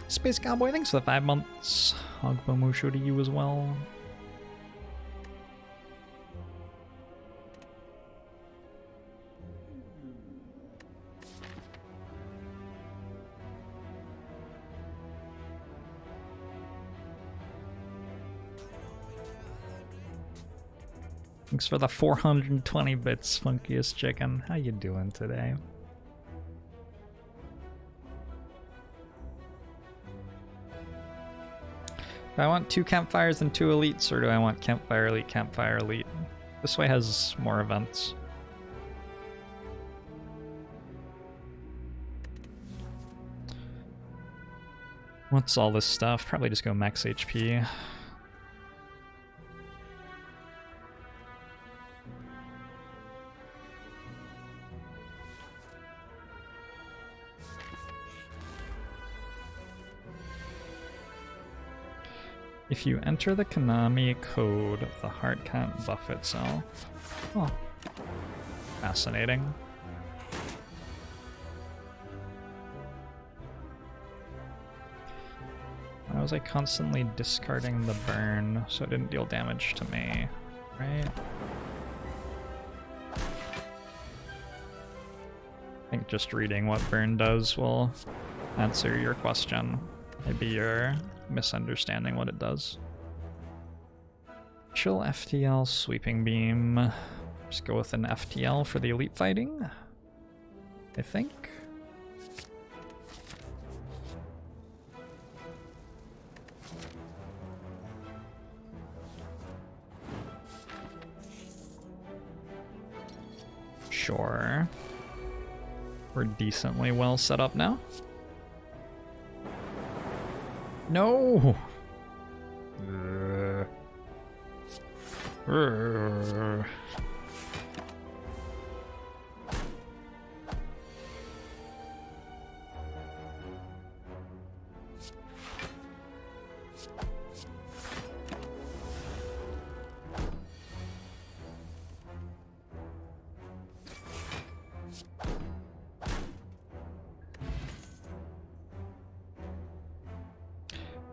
Space Cowboy, thanks for the 5 months. Hogbo Musho to you as well. Thanks for the 420 bits, Funkiest Chicken. How you doing today? Do I want 2 campfires and 2 elites, or do I want campfire elite? This way has more events. What's all this stuff? Probably just go max HP. If you enter the Konami code, the heart can't buff itself. Oh. Fascinating. Why was I constantly discarding the burn so it didn't deal damage to me, right? I think just reading what burn does will answer your question. Maybe you're misunderstanding what it does. Chill FTL sweeping beam. Just go with an FTL for the elite fighting, I think. Sure. We're decently well set up now. No!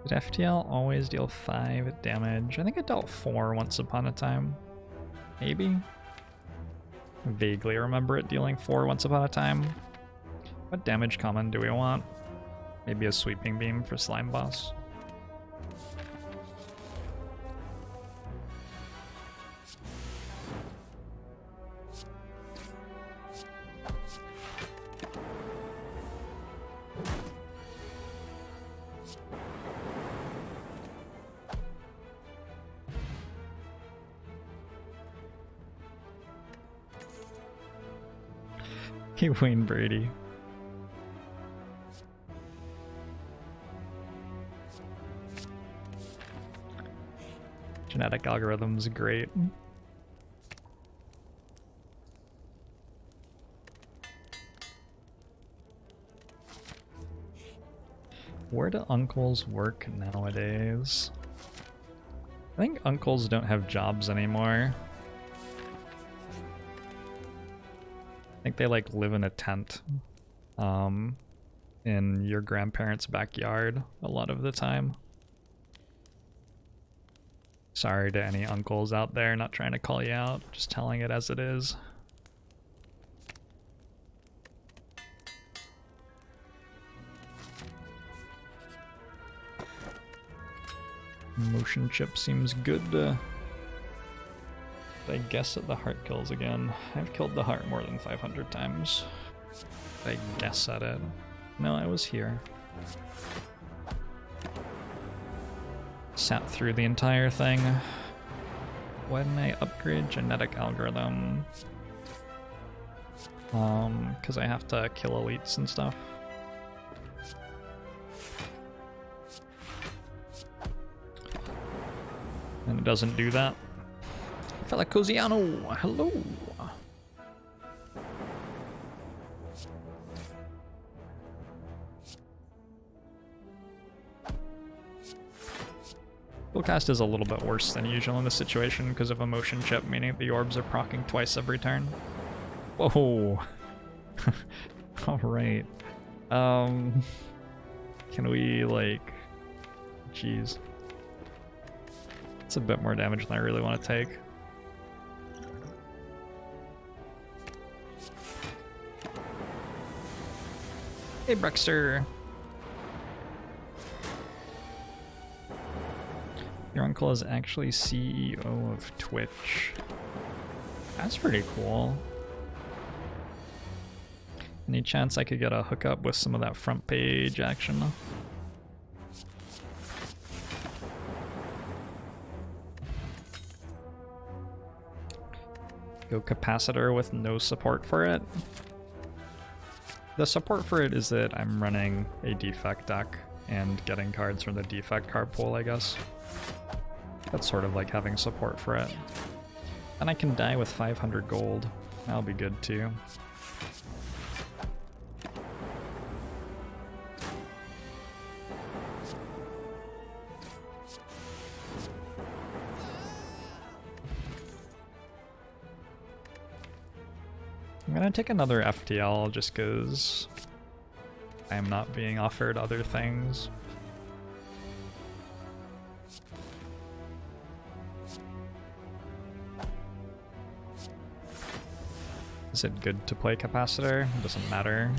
Did FTL always deal 5 damage? I think it dealt 4 once upon a time. Maybe? I vaguely remember it dealing 4 once upon a time. What damage common do we want? Maybe a sweeping beam for Slime Boss. Hey, Wayne Brady. Genetic algorithm's great. Where do uncles work nowadays? I think uncles don't have jobs anymore. I think they like live in a tent in your grandparents' backyard a lot of the time. Sorry to any uncles out there, not trying to call you out, just telling it as it is. Motion chip seems good. I guess at the heart kills again. I've killed the heart more than 500 times. I guess at it. No, I was here. Sat through the entire thing. Why didn't I upgrade genetic algorithm? Because I have to kill elites and stuff. And it doesn't do that. Fella Cosiano, hello! Fullcast is a little bit worse than usual in this situation because of a motion chip, meaning the orbs are proccing twice every turn. Whoa! Alright. Can we, like... Jeez. It's a bit more damage than I really want to take. Hey, Brexter! Your uncle is actually CEO of Twitch. That's pretty cool. Any chance I could get a hookup with some of that front page action? Go Capacitor with no support for it. The support for it is that I'm running a Defect deck and getting cards from the Defect card pool, I guess. That's sort of like having support for it. And I can die with 500 gold. That'll be good too. I'm gonna take another FTL just because I'm not being offered other things. Is it good to play Capacitor? It doesn't matter.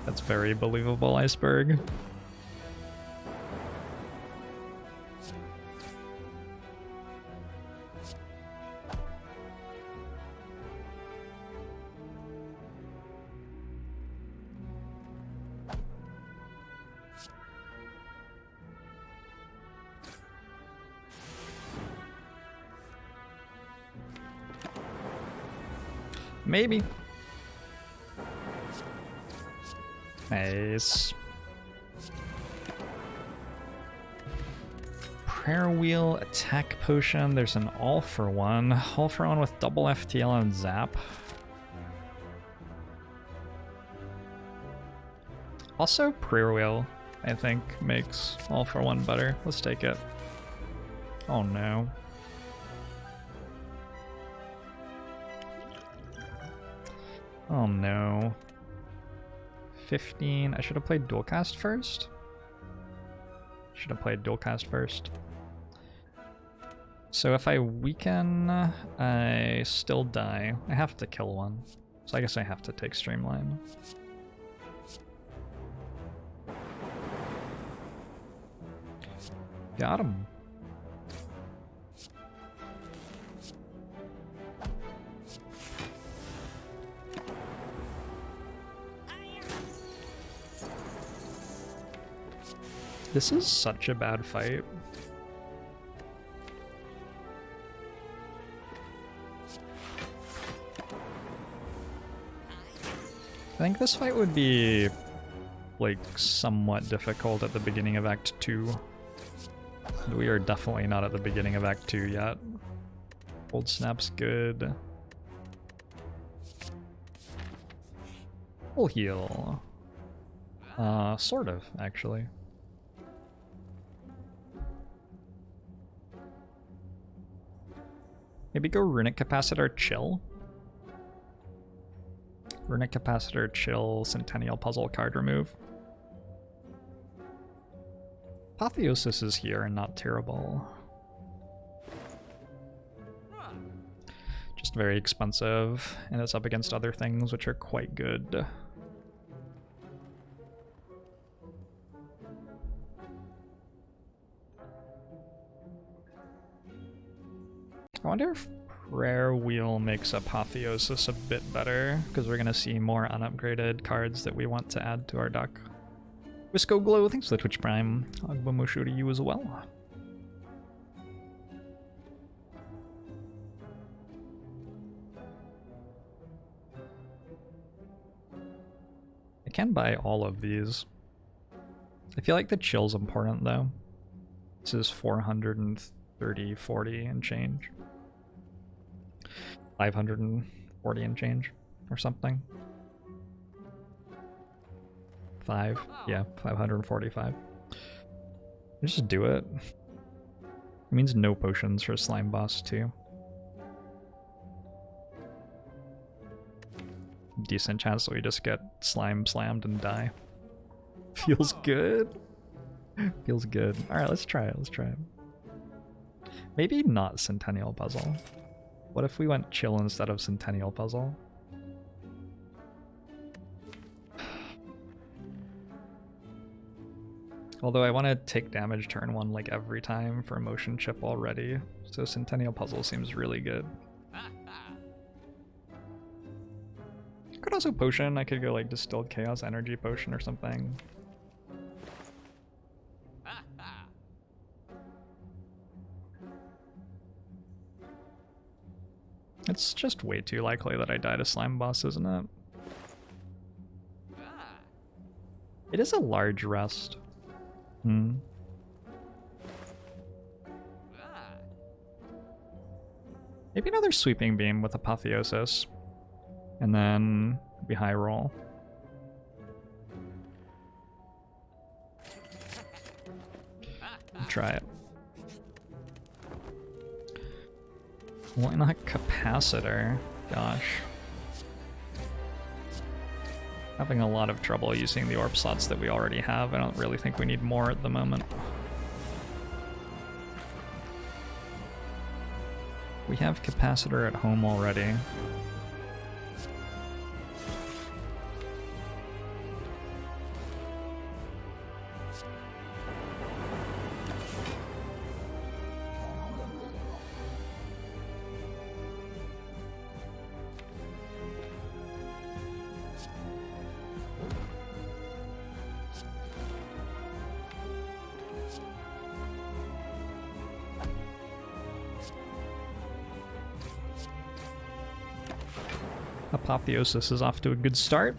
That's very believable, Iceberg. Maybe. Nice. Prayer Wheel, Attack Potion. There's an all-for-one. All-for-one with double FTL and Zap. Also, Prayer Wheel, I think, makes all-for-one better. Let's take it. Oh no. Oh no. 15. I should have played Dualcast first. Should have played Dualcast first. So if I weaken, I still die. I have to kill one. So I guess I have to take Streamline. Got him. This is such a bad fight. I think this fight would be, like, somewhat difficult at the beginning of Act 2. We are definitely not at the beginning of Act 2 yet. Old Snap's good. Full heal. Sort of, actually. Maybe go Runic Capacitor, chill. Runic Capacitor, chill, Centennial Puzzle card remove. Apotheosis is here and not terrible. Just very expensive, and it's up against other things which are quite good. I wonder if Prayer Wheel makes Apotheosis a bit better, because we're going to see more unupgraded cards that we want to add to our deck. Wisco Glow, thanks for the Twitch Prime. Agbamushu to you as well. I can buy all of these. I feel like the chill's important though. This is 430, 40 and change. 540 and change or something. 545. Just do it. It means no potions for Slime Boss too. decent chance that we just get slime slammed and die. Feels good. Feels good. Alright, let's try it. Let's try it. Maybe not Centennial Puzzle. What if we went chill instead of Centennial Puzzle? Although I want to take damage turn 1 like every time for motion chip already, so Centennial Puzzle seems really good. Could also potion. I could go like Distilled Chaos Energy Potion or something. It's just way too likely that I die to Slime Boss, isn't it? It is a large rest. Maybe another Sweeping Beam with Apotheosis. And then be high roll. Try it. Why not Capacitor? Gosh. Having a lot of trouble using the orb slots that we already have. I don't really think we need more at the moment. We have Capacitor at home already. Apotheosis is off to a good start.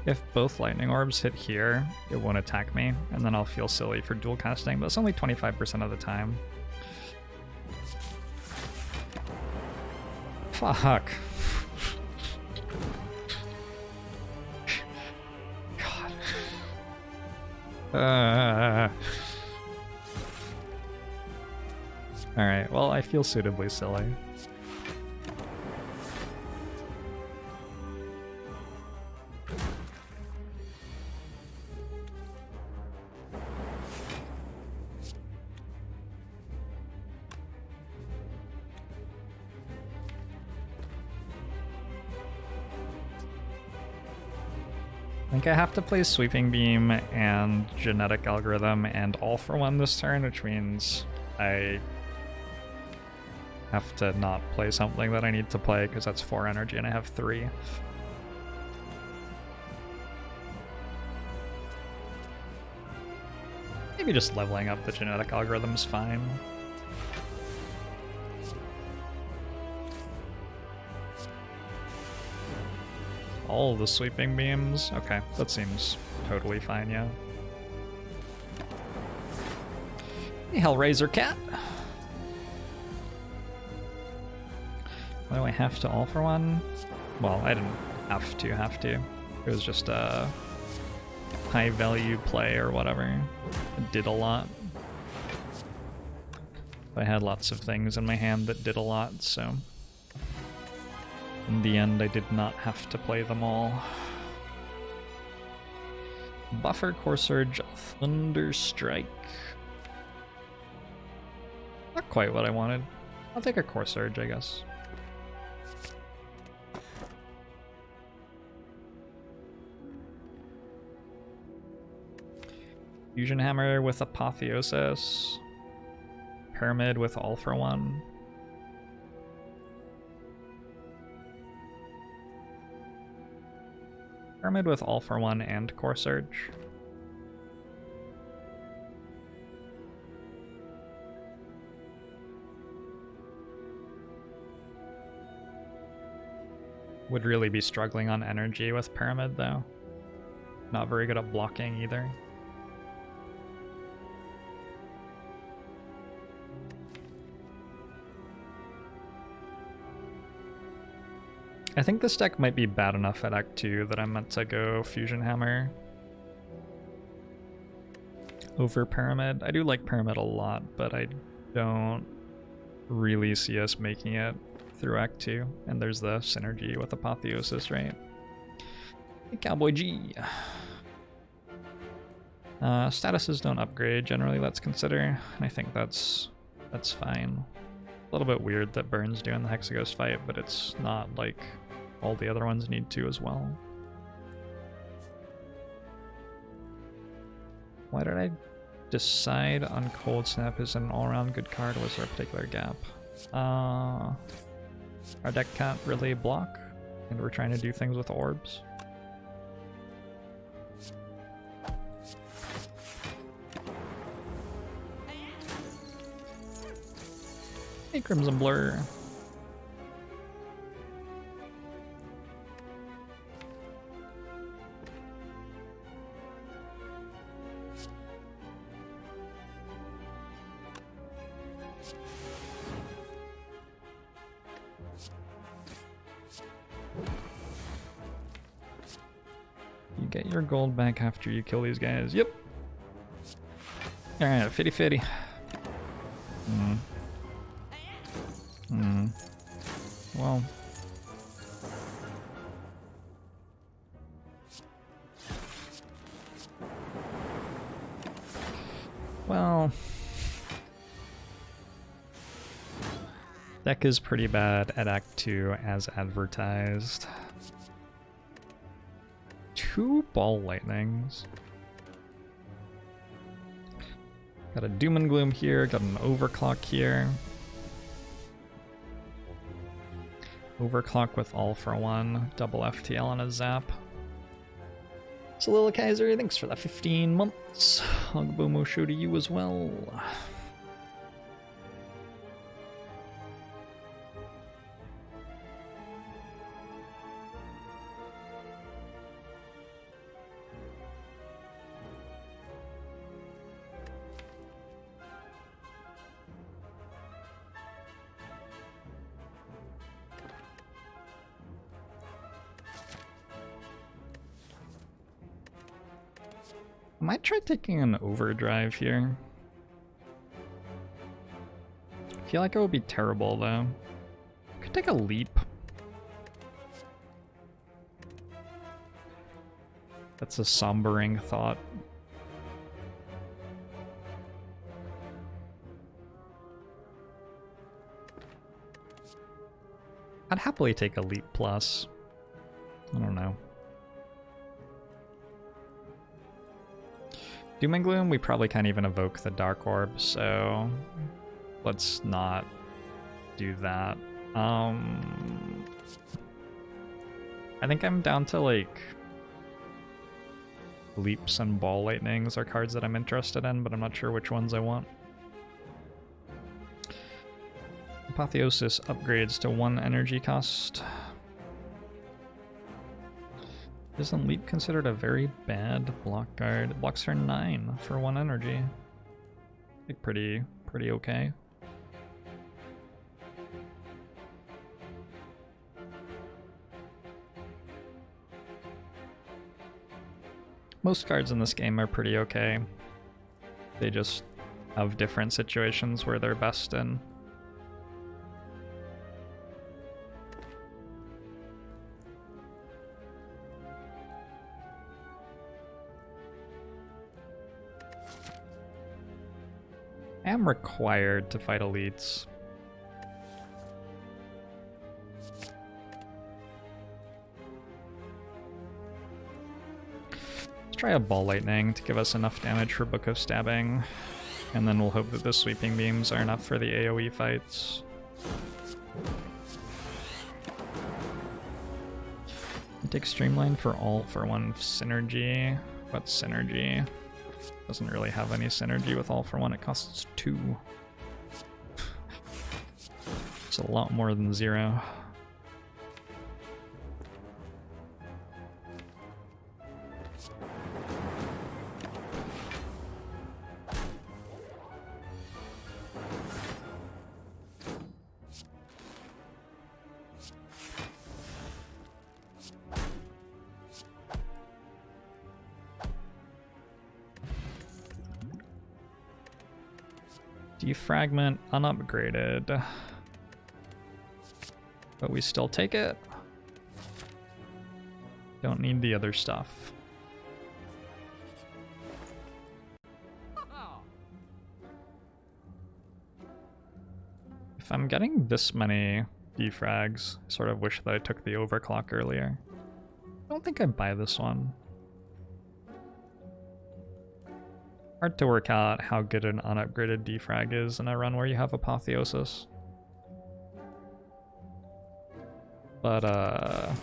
If both lightning orbs hit here, it won't attack me, and then I'll feel silly for dual casting, but it's only 25% of the time. Fuck. God. Alright, well, I feel suitably silly. I think I have to play Sweeping Beam and Genetic Algorithm and All for One this turn, which means I have to not play something that I need to play because that's 4 energy and I have 3. Maybe just leveling up the Genetic Algorithm is fine. All the Sweeping Beams? Okay, that seems totally fine, yeah. Hey, Hellraiser Cat! Why do I have to All for One? Well, I didn't have to. It was just a high value play or whatever. It did a lot. I had lots of things in my hand that did a lot, so in the end, I did not have to play them all. Buffer, Core Surge, Thunder Strike. Not quite what I wanted. I'll take a Core Surge, I guess. Fusion Hammer with Apotheosis. Pyramid with All for One. Pyramid with All for One and Core Surge. Would really be struggling on energy with Pyramid though. Not very good at blocking either. I think this deck might be bad enough at Act 2 that I'm meant to go Fusion Hammer over Pyramid. I do like Pyramid a lot, but I don't really see us making it through Act 2. And there's the synergy with Apotheosis, right? Hey, Cowboy G. Statuses don't upgrade, generally, let's consider. And I think that's fine. A little bit weird that Burn's doing the Hexaghost fight, but it's not like all the other ones need to as well. Why did I decide on Cold Snap is an all-around good card? Was there a particular gap? Our deck can't really block, and we're trying to do things with orbs. Hey, Crimson Blur. You get your gold back after you kill these guys. Yep. Alright, fitty fitty. Well. Well. Deck is pretty bad at Act 2 as advertised. 2 Ball Lightnings. Got a Doom and Gloom here, got an Overclock here. Overclock with All for One, double FTL and a Zap. So Lil Kaiser, thanks for the 15 months. Hugbomo show to you as well. I might try taking an Overdrive here. I feel like it would be terrible though. Could take a Leap. That's a sombering thought. I'd happily take a Leap Plus. I don't know. Doom and Gloom, we probably can't even evoke the Dark Orb, so let's not do that. I think I'm down to like Leaps and Ball Lightnings are cards that I'm interested in, but I'm not sure which ones I want. Apotheosis upgrades to 1 energy cost. Isn't Leap considered a very bad block guard? It blocks her 9 for 1 energy. I think pretty okay. Most cards in this game are pretty okay. They just have different situations where they're best in. I am required to fight elites. Let's try a Ball Lightning to give us enough damage for Book of Stabbing, and then we'll hope that the Sweeping Beams are enough for the AoE fights. Take Streamline for All for 1 synergy. What synergy? Doesn't really have any synergy with All for One, it costs 2. It's a lot more than 0. Defragment unupgraded. But we still take it. Don't need the other stuff. If I'm getting this many defrags, I sort of wish that I took the overclock earlier. I don't think I'd buy this one. Hard to work out how good an unupgraded defrag is in a run where you have Apotheosis. But,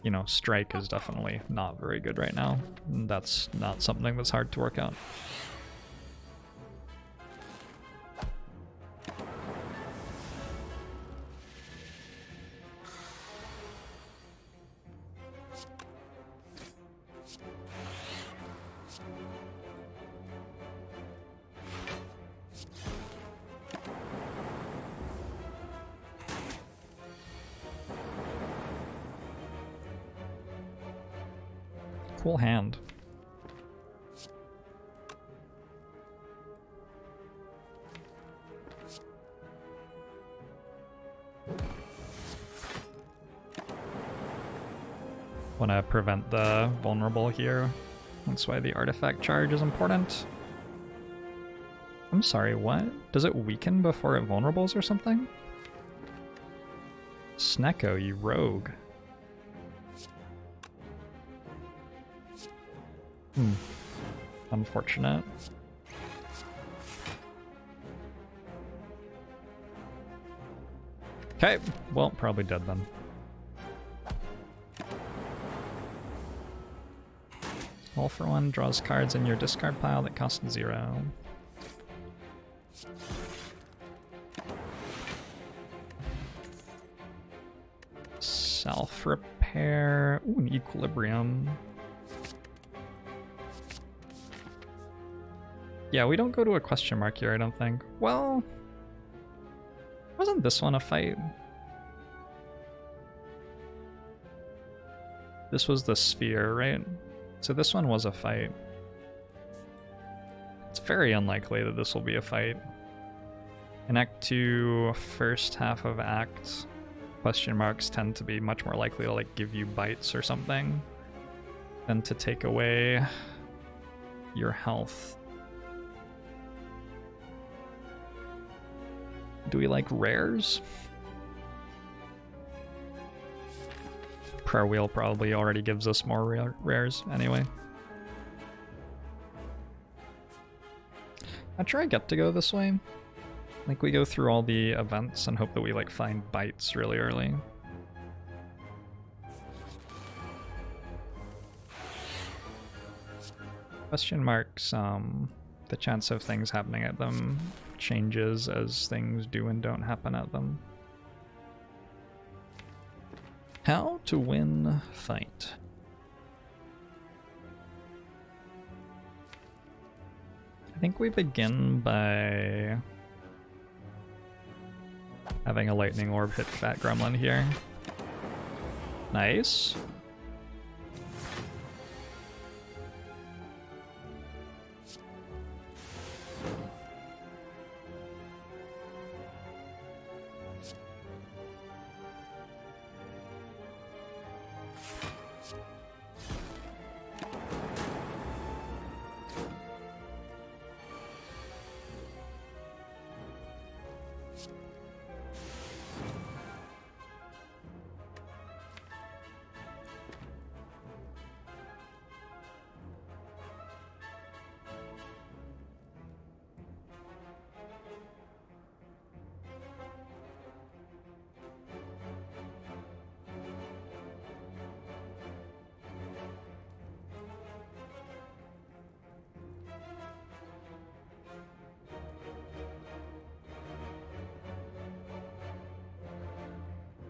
you know, Strike is definitely not very good right now. And that's not something that's hard to work out. Cool hand. Want to prevent the vulnerable here. That's why the artifact charge is important. I'm sorry, what? Does it weaken before it vulnerables or something? Snecko, you rogue. Unfortunate. Okay, well, probably dead then. All for one draws cards in your discard pile that cost 0. Self-repair. Ooh, an equilibrium. Yeah, we don't go to a question mark here, I don't think. Well, wasn't this one a fight? This was the sphere, right? So this one was a fight. It's very unlikely that this will be a fight. In Act 2, first half of Act, question marks tend to be much more likely to like give you bites or something than to take away your health. Do we like rares? Prayer Wheel probably already gives us more rares anyway. Not sure I get to go this way. I think we go through all the events and hope that we like find bites really early. Question marks, the chance of things happening at them changes as things do and don't happen at them. How to win fight. I think we begin by having a lightning orb hit Fat Gremlin here. Nice.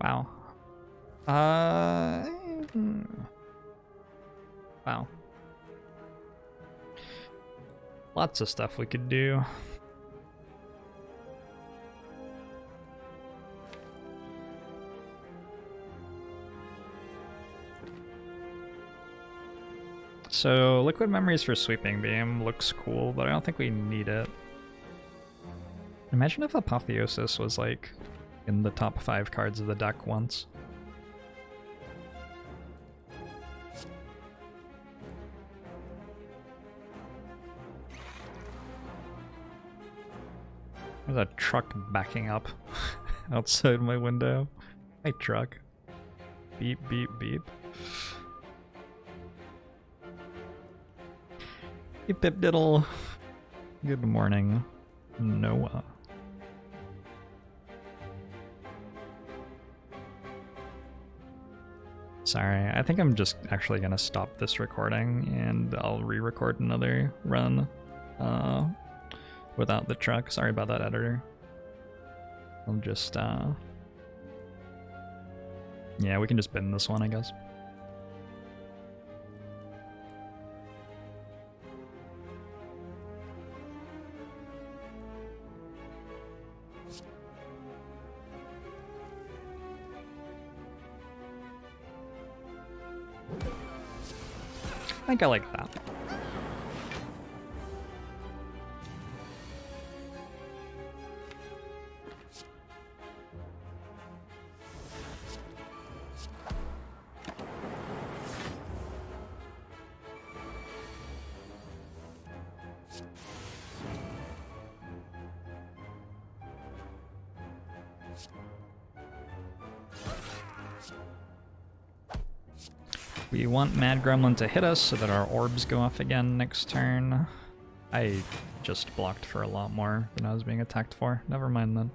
Wow. Wow. Lots of stuff we could do. So, Liquid Memories for Sweeping Beam looks cool, but I don't think we need it. Imagine if Apotheosis was like in the top 5 cards of the deck once. There's a truck backing up outside my window. Hi, truck. Beep, beep, beep. Hey, Pip Diddle. Good morning, Noah. Sorry, I think I'm just actually gonna stop this recording and I'll re-record another run without the truck. Sorry about that, editor. I'll just, yeah, we can just bin this one, I guess. I think I like that. We want Mad Gremlin to hit us so that our orbs go off again next turn. I just blocked for a lot more than I was being attacked for. Never mind then.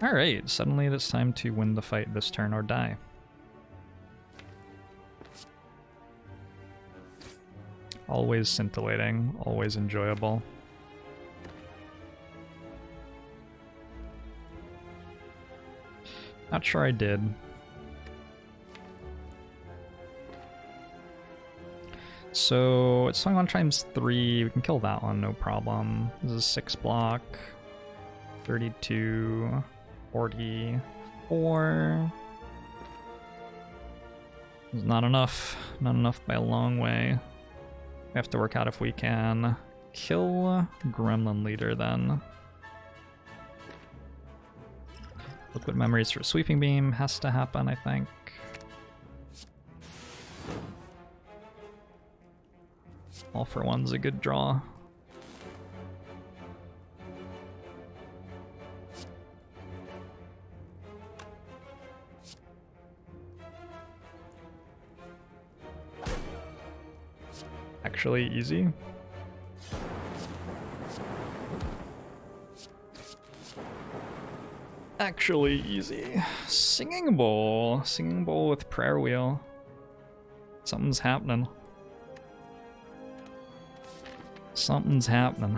Alright, suddenly it's time to win the fight this turn or die. Always scintillating, always enjoyable. Not sure I did. So it's 21 times 3, we can kill that one, no problem. This is 6 block, 32, 44. It's not enough by a long way. We have to work out if we can kill Gremlin Leader then. Liquid Memories for Sweeping Beam has to happen, I think. All for One's a good draw. Actually easy. Actually easy. Singing Bowl with Prayer Wheel. Something's happening. Something's happening.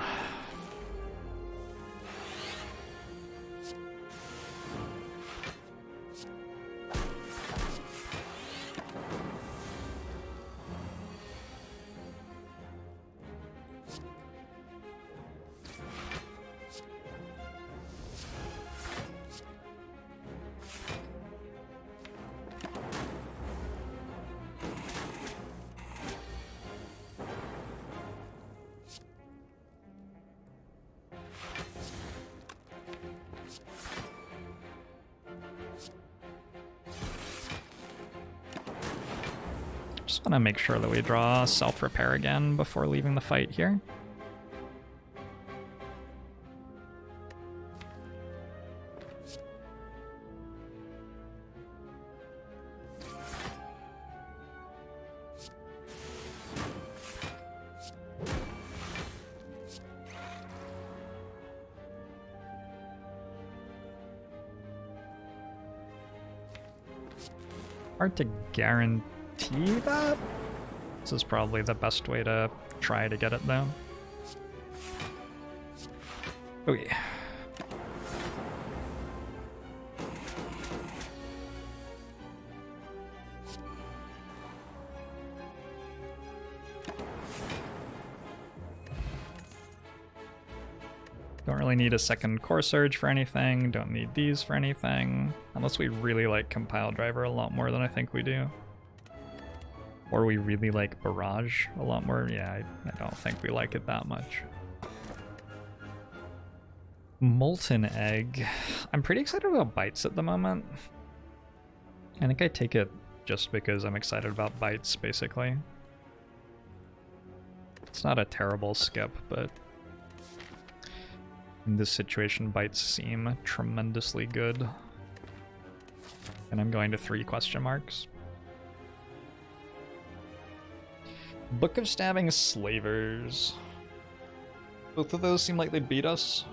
Just want to make sure that we draw self-repair again before leaving the fight here. Hard to guarantee that. This is probably the best way to try to get it though. Oh yeah. Don't really need a second Core Surge for anything, don't need these for anything, unless we really like Compile Driver a lot more than I think we do. Or we really like Barrage a lot more. Yeah, I don't think we like it that much. Molten Egg. I'm pretty excited about bites at the moment. I think I take it just because I'm excited about bites, basically. It's not a terrible skip, but in this situation, bites seem tremendously good. And I'm going to 3 question marks. Book of Stabbing Slavers. Both of those seem like they'd beat us.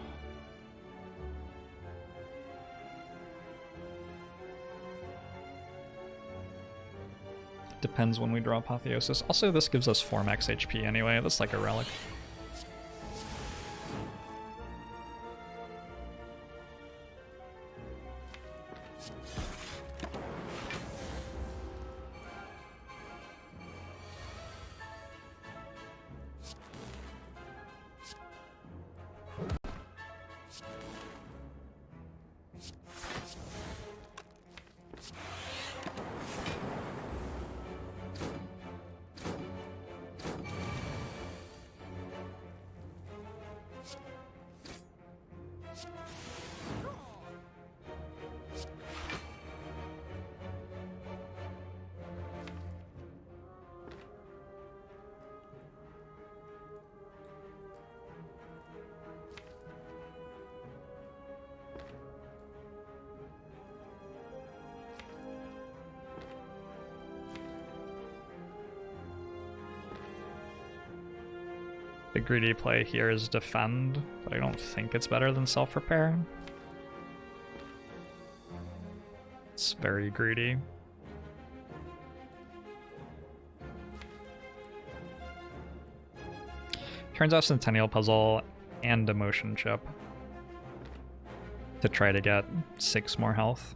Depends when we draw Apotheosis. Also, this gives us 4 max HP anyway. That's like a relic. The greedy play here is defend, but I don't think it's better than self-repair. It's very greedy. Turns off Centennial Puzzle and Emotion Chip to try to get 6 more health.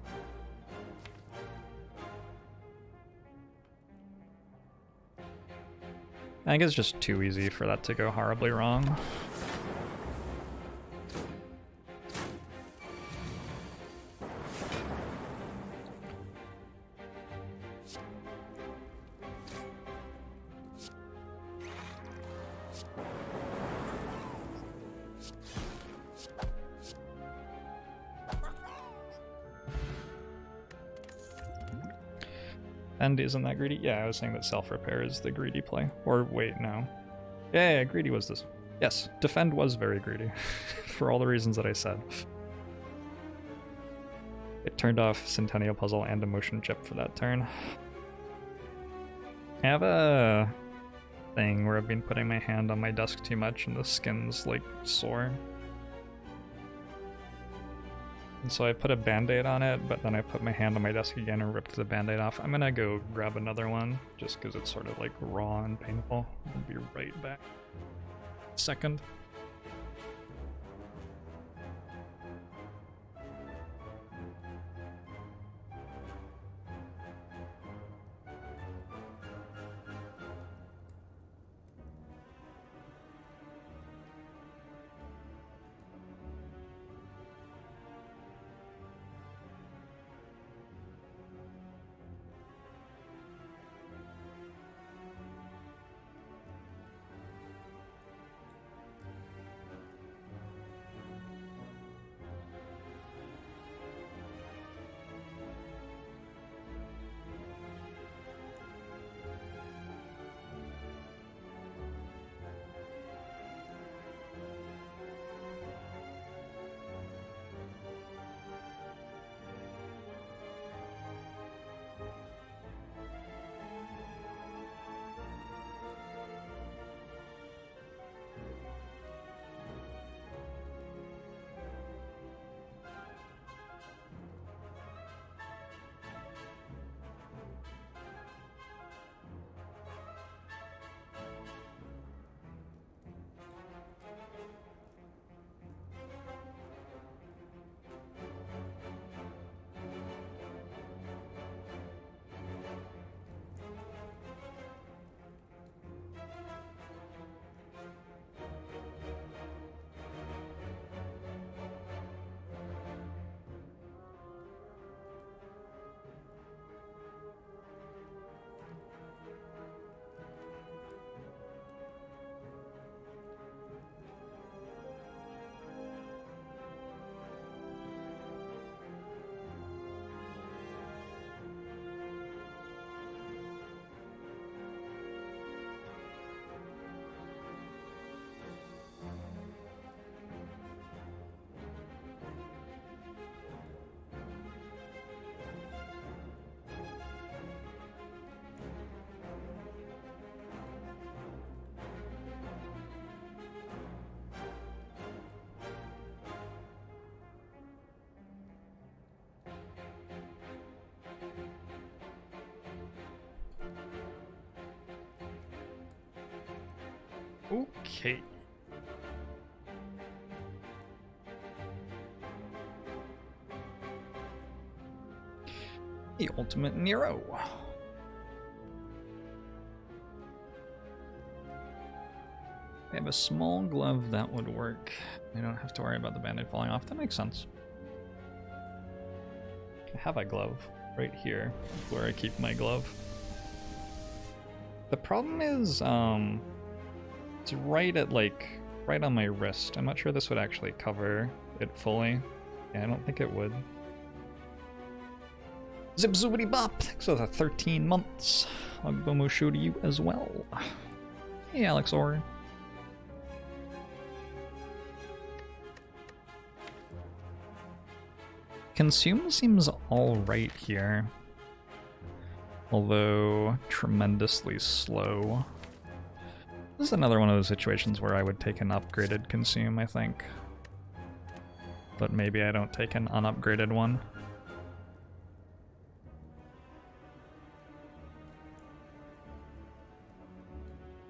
I think it's just too easy for that to go horribly wrong. And isn't that greedy? Yeah, I was saying that self-repair is the greedy play. Or wait, no. Yeah, greedy was this. Yes, defend was very greedy. For all the reasons that I said. It turned off Centennial Puzzle and Emotion Chip for that turn. I have a thing where I've been putting my hand on my desk too much and the skin's like sore. And so I put a band-aid on it, but then I put my hand on my desk again and ripped the band-aid off. I'm gonna go grab another one, just because it's sort of like raw and painful. I'll be right back. Second. Okay. The ultimate Nero. I have a small glove that would work. I don't have to worry about the bandage falling off. That makes sense. I have a glove right here where I keep my glove. The problem is, it's right at right on my wrist. I'm not sure this would actually cover it fully. Yeah, I don't think it would. Zip zoobity bop! Thanks for the 13 months. Ogbomo show to you as well. Hey, Alex Orr. Consume seems alright here. Although tremendously slow. This is another one of those situations where I would take an upgraded Consume, I think. But maybe I don't take an unupgraded one.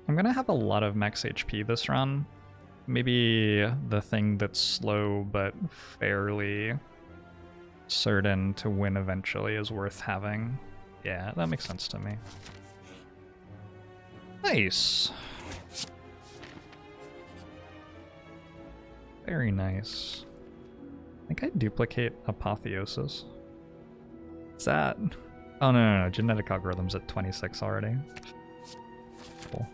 I'm gonna have a lot of max HP this run. Maybe the thing that's slow but fairly certain to win eventually is worth having. Yeah, that makes sense to me. Nice. Very nice. I think I duplicate Apotheosis. What's that? Oh no, genetic algorithm's at 26 already. Cool.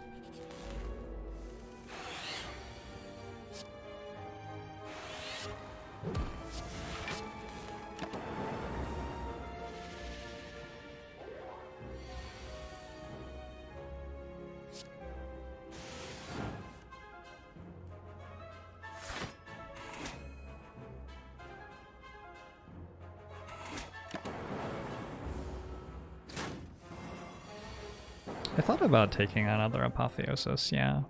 I thought about taking another Apotheosis, yeah.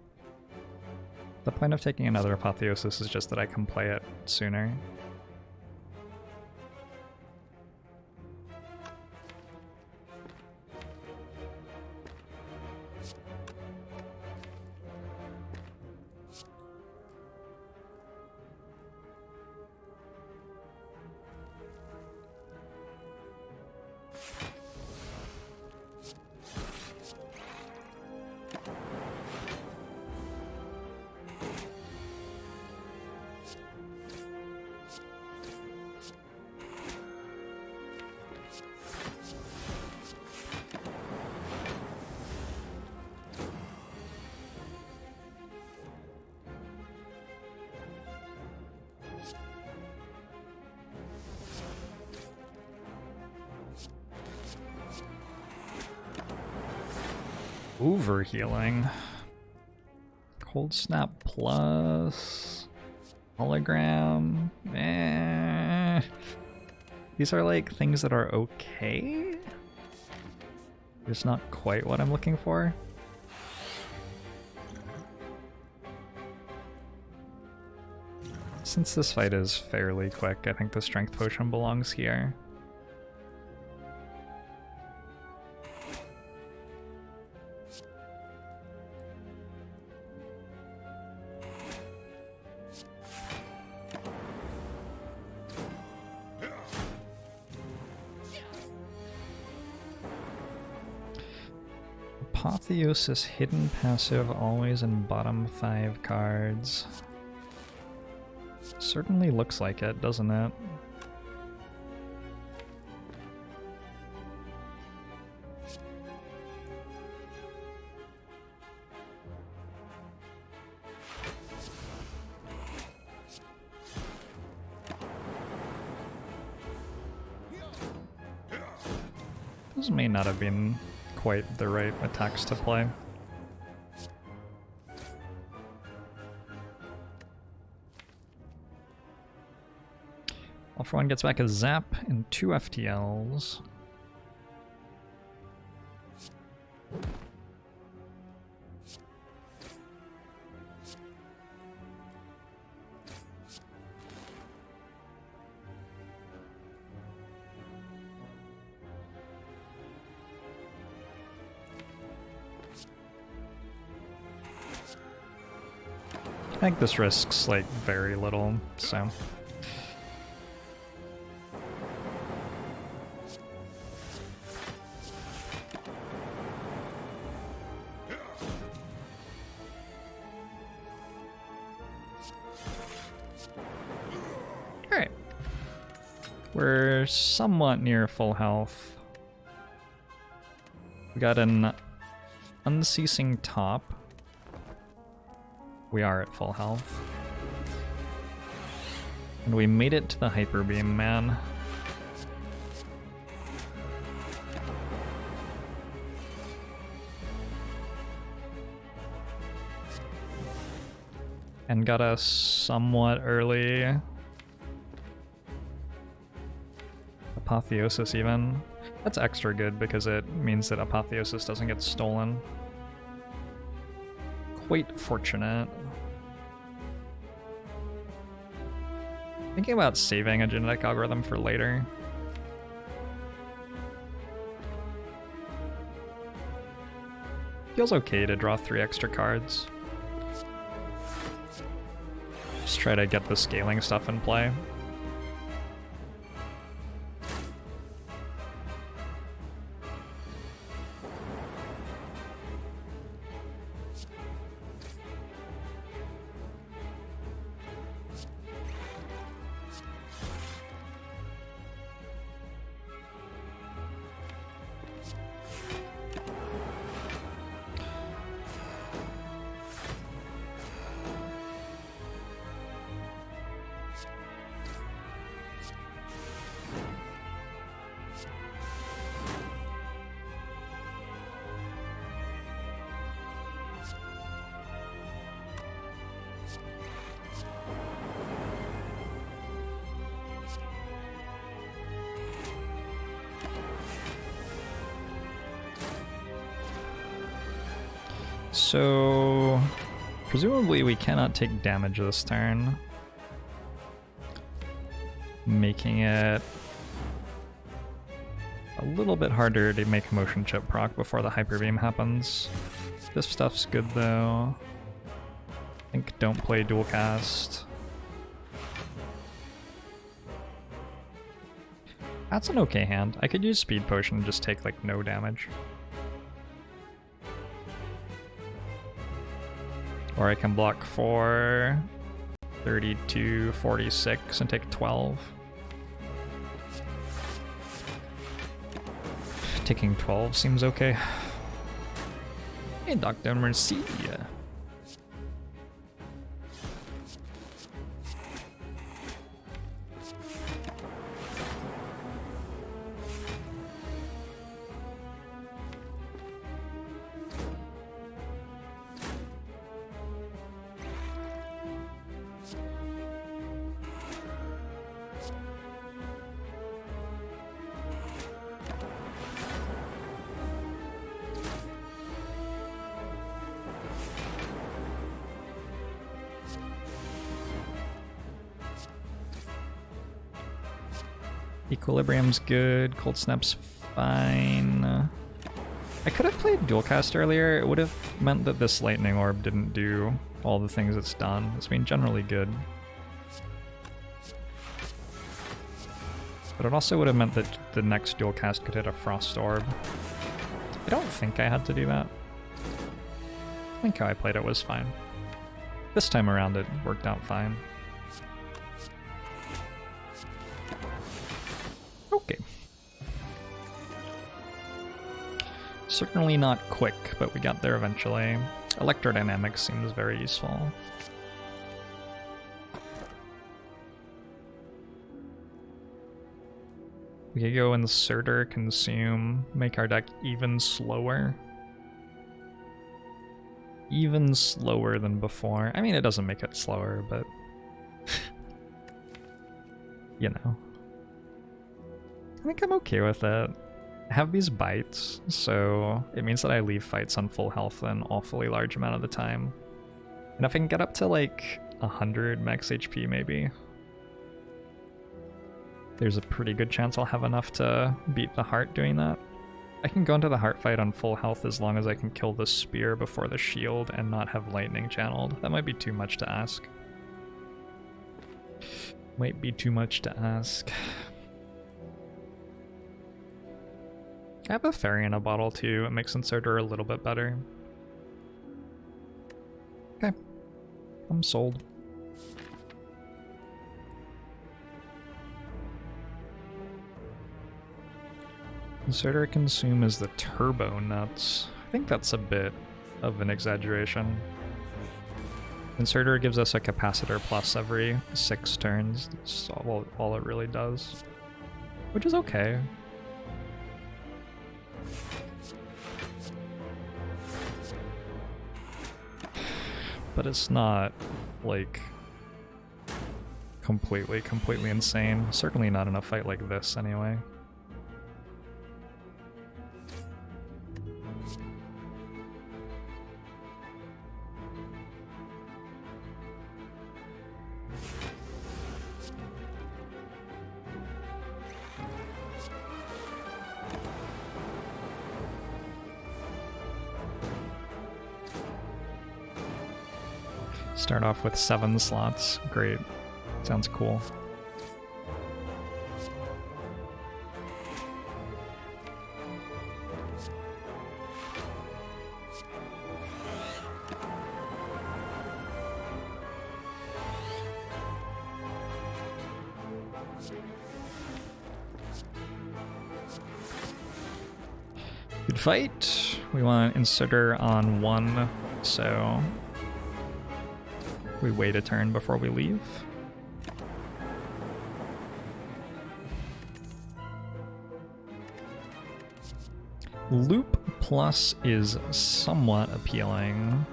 The point of taking another Apotheosis is just that I can play it sooner. Overhealing. Cold Snap plus hologram. These are like things that are okay. Just not quite what I'm looking for. Since this fight is fairly quick, I think the strength potion belongs here. Apotheosis hidden passive always in bottom 5 cards. Certainly looks like it, doesn't it? Those may not have been quite the right attacks to play. All for One gets back a Zap and 2 FTLs. think this risks like very little, so. Alright. We're somewhat near full health. We got an unceasing top. We are at full health. And we made it to the hyper beam, man. And got us somewhat early. Apotheosis even. That's extra good because it means that Apotheosis doesn't get stolen. Quite fortunate. Thinking about saving a genetic algorithm for later. Feels okay to draw 3 extra cards. Just try to get the scaling stuff in play. So, presumably we cannot take damage this turn, making it a little bit harder to make motion chip proc before the hyper beam happens. This stuff's good though. I think don't play dual cast. That's an okay hand. I could use speed potion and just take like no damage. Or I can block for 32, 46 and take 12. Taking 12 seems okay. Hey, Dr. Mercia. Equilibrium's good, Cold Snap's fine. I could have played Dual Cast earlier. It would have meant that this Lightning Orb didn't do all the things it's done. It's been generally good. But it also would have meant that the next Dual Cast could hit a Frost Orb. I don't think I had to do that. I think how I played it was fine. This time around it worked out fine. Okay. Certainly not quick, but we got there eventually. Electrodynamics seems very useful. We could go Inserter, Consume, make our deck even slower. Even slower than before. I mean, it doesn't make it slower, but... you know. I think I'm okay with it. I have these bites, so it means that I leave fights on full health an awfully large amount of the time. And if I can get up to like 100 max HP maybe, there's a pretty good chance I'll have enough to beat the heart doing that. I can go into the heart fight on full health as long as I can kill the spear before the shield and not have lightning channeled. That might be too much to ask. Might be too much to ask. I have a fairy in a bottle too. It makes Inserter a little bit better. Okay. I'm sold. Inserter consume is the turbo nuts. I think that's a bit of an exaggeration. Inserter gives us a capacitor plus every 6 turns. That's all it really does. Which is okay. But it's not, like, completely insane. Certainly not in a fight like this, anyway. Start off with 7 slots. Great. Sounds cool. Good fight. We want Inserter on 1, so we wait a turn before we leave. Loop plus is somewhat appealing.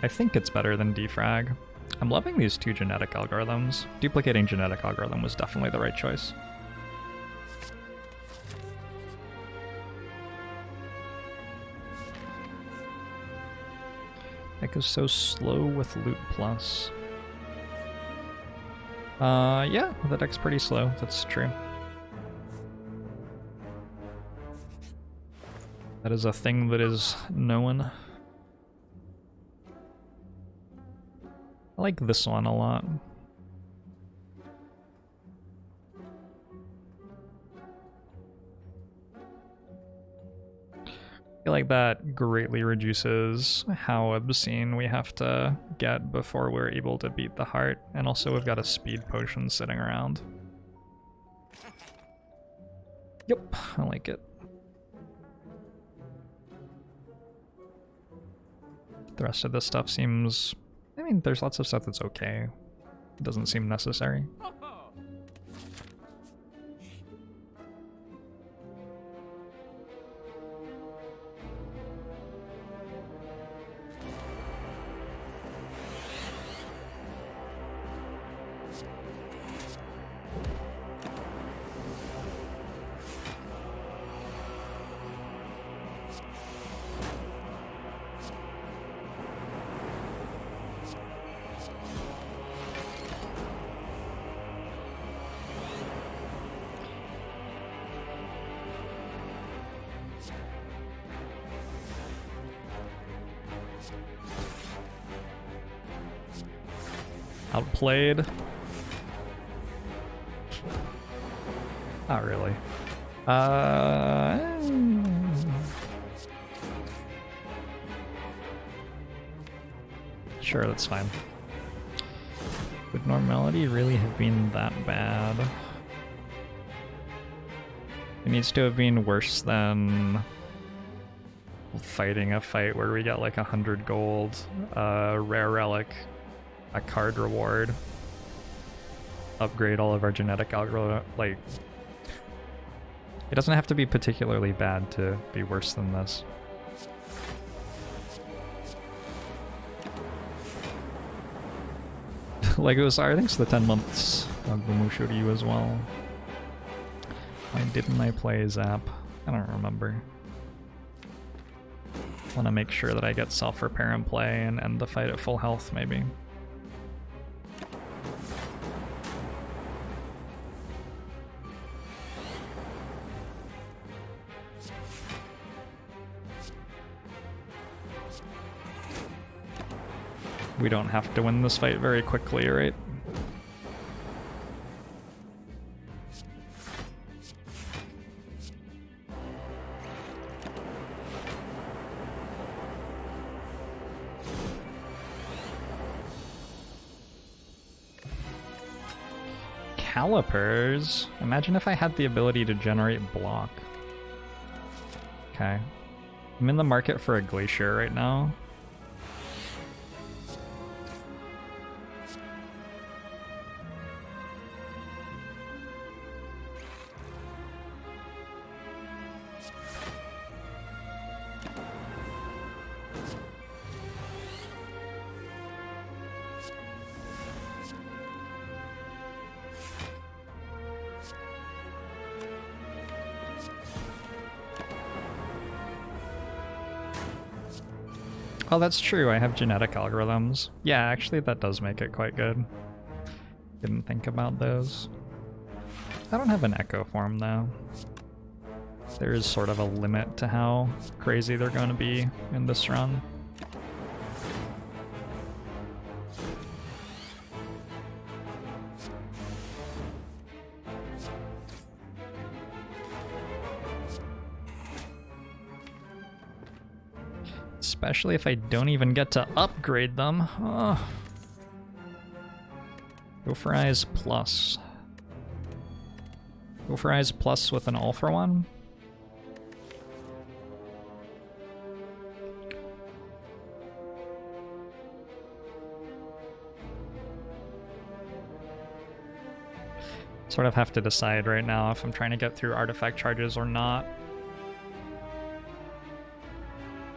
I think it's better than defrag. I'm loving these 2 genetic algorithms. Duplicating genetic algorithm was definitely the right choice. Heck is so slow with loop plus. Yeah, the deck's pretty slow, that's true. That is a thing that is known. I like this one a lot. I feel like that greatly reduces how obscene we have to get before we're able to beat the heart, and also we've got a speed potion sitting around. Yep, I like it. The rest of this stuff seems... I mean, there's lots of stuff that's okay. It doesn't seem necessary. Outplayed. Not really. Sure, that's fine. Would normality really have been that bad? It needs to have been worse than fighting a fight where we get like 100 gold, rare relic, a card reward, upgrade all of our genetic algorithm. Like, it doesn't have to be particularly bad to be worse than this. Like, it was, I think it's the 10 months of Gumusho to you as well. Why didn't I play Zap? I don't remember. Want to make sure that I get self-repair in play and end the fight at full health, maybe. We don't have to win this fight very quickly, right? Calipers? Imagine if I had the ability to generate block. Okay. I'm in the market for a glacier right now. Oh, that's true. I have genetic algorithms. Yeah, actually that does make it quite good. Didn't think about those. I don't have an echo form though. There is sort of a limit to how crazy they're going to be in this run. Especially if I don't even get to upgrade them. Oh. Go for Eyes Plus. Go for Eyes Plus with an All for One. Sort of have to decide right now if I'm trying to get through artifact charges or not.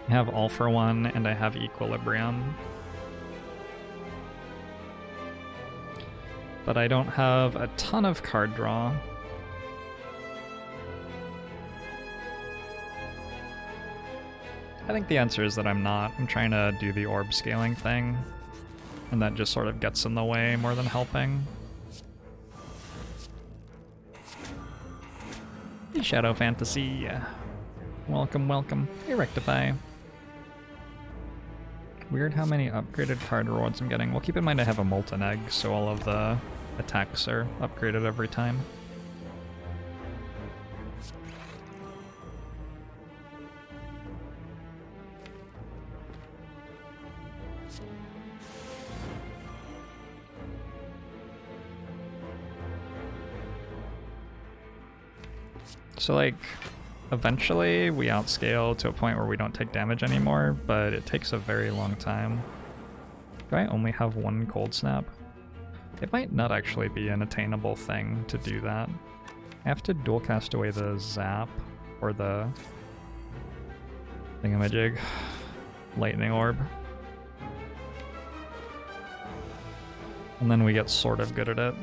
I have All for One and I have Equilibrium. But I don't have a ton of card draw. I think the answer is that I'm not. I'm trying to do the orb scaling thing, and that just sort of gets in the way more than helping. Hey, Shadow Fantasy. Welcome, welcome. Hey, Rectify. Weird how many upgraded card rewards I'm getting. Well, keep in mind I have a Molten Egg, so all of the attacks are upgraded every time. So, like, eventually we outscale to a point where we don't take damage anymore, but it takes a very long time. Do I only have one Cold Snap? It might not actually be an attainable thing to do that. I have to dual cast away the Zap or the thingamajig. Lightning Orb. And then we get sort of good at it.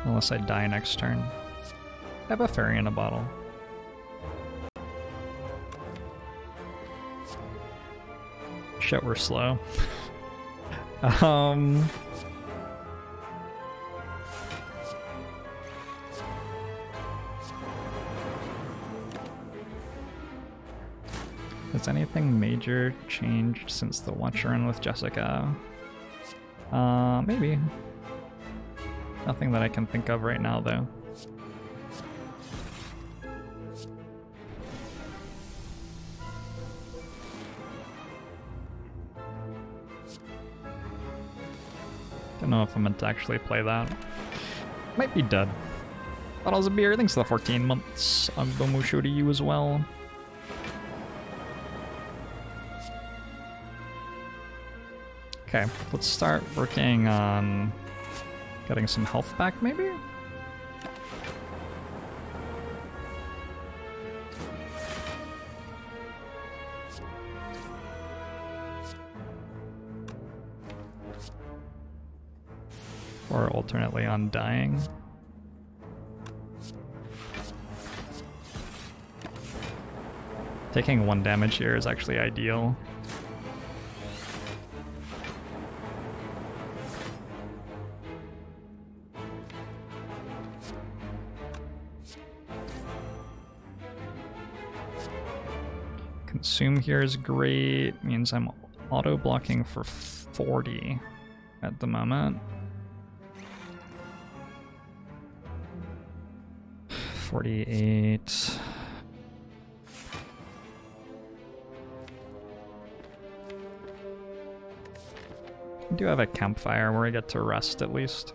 Unless I die next turn. I have a fairy in a bottle. Shit, we're slow. Has anything major changed since the Watcher run with Jessica? Maybe. Nothing that I can think of right now, though. Don't know if I'm meant to actually play that. Might be dead. Bottles of beer, thanks for the 14 months. Agbomushu to you as well. Okay, let's start working on getting some health back, maybe? Or alternately on dying. Taking 1 damage here is actually ideal. Consume here is great. Means I'm auto blocking for 40 at the moment. 48. I do have a campfire where I get to rest at least.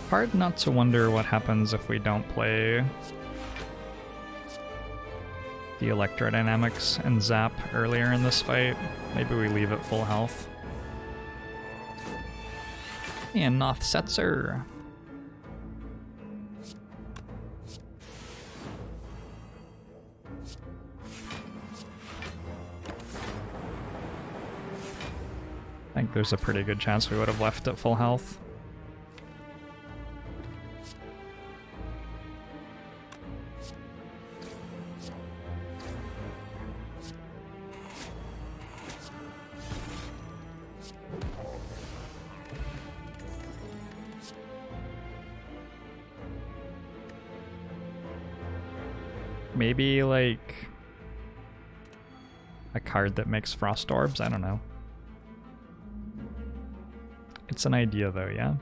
Hard not to wonder what happens if we don't play the electrodynamics and zap earlier in this fight. Maybe we leave it full health. And Noth Setzer. I think there's a pretty good chance we would have left at full health. Maybe, like, a card that makes Frost Orbs? I don't know. It's an idea, though, yeah?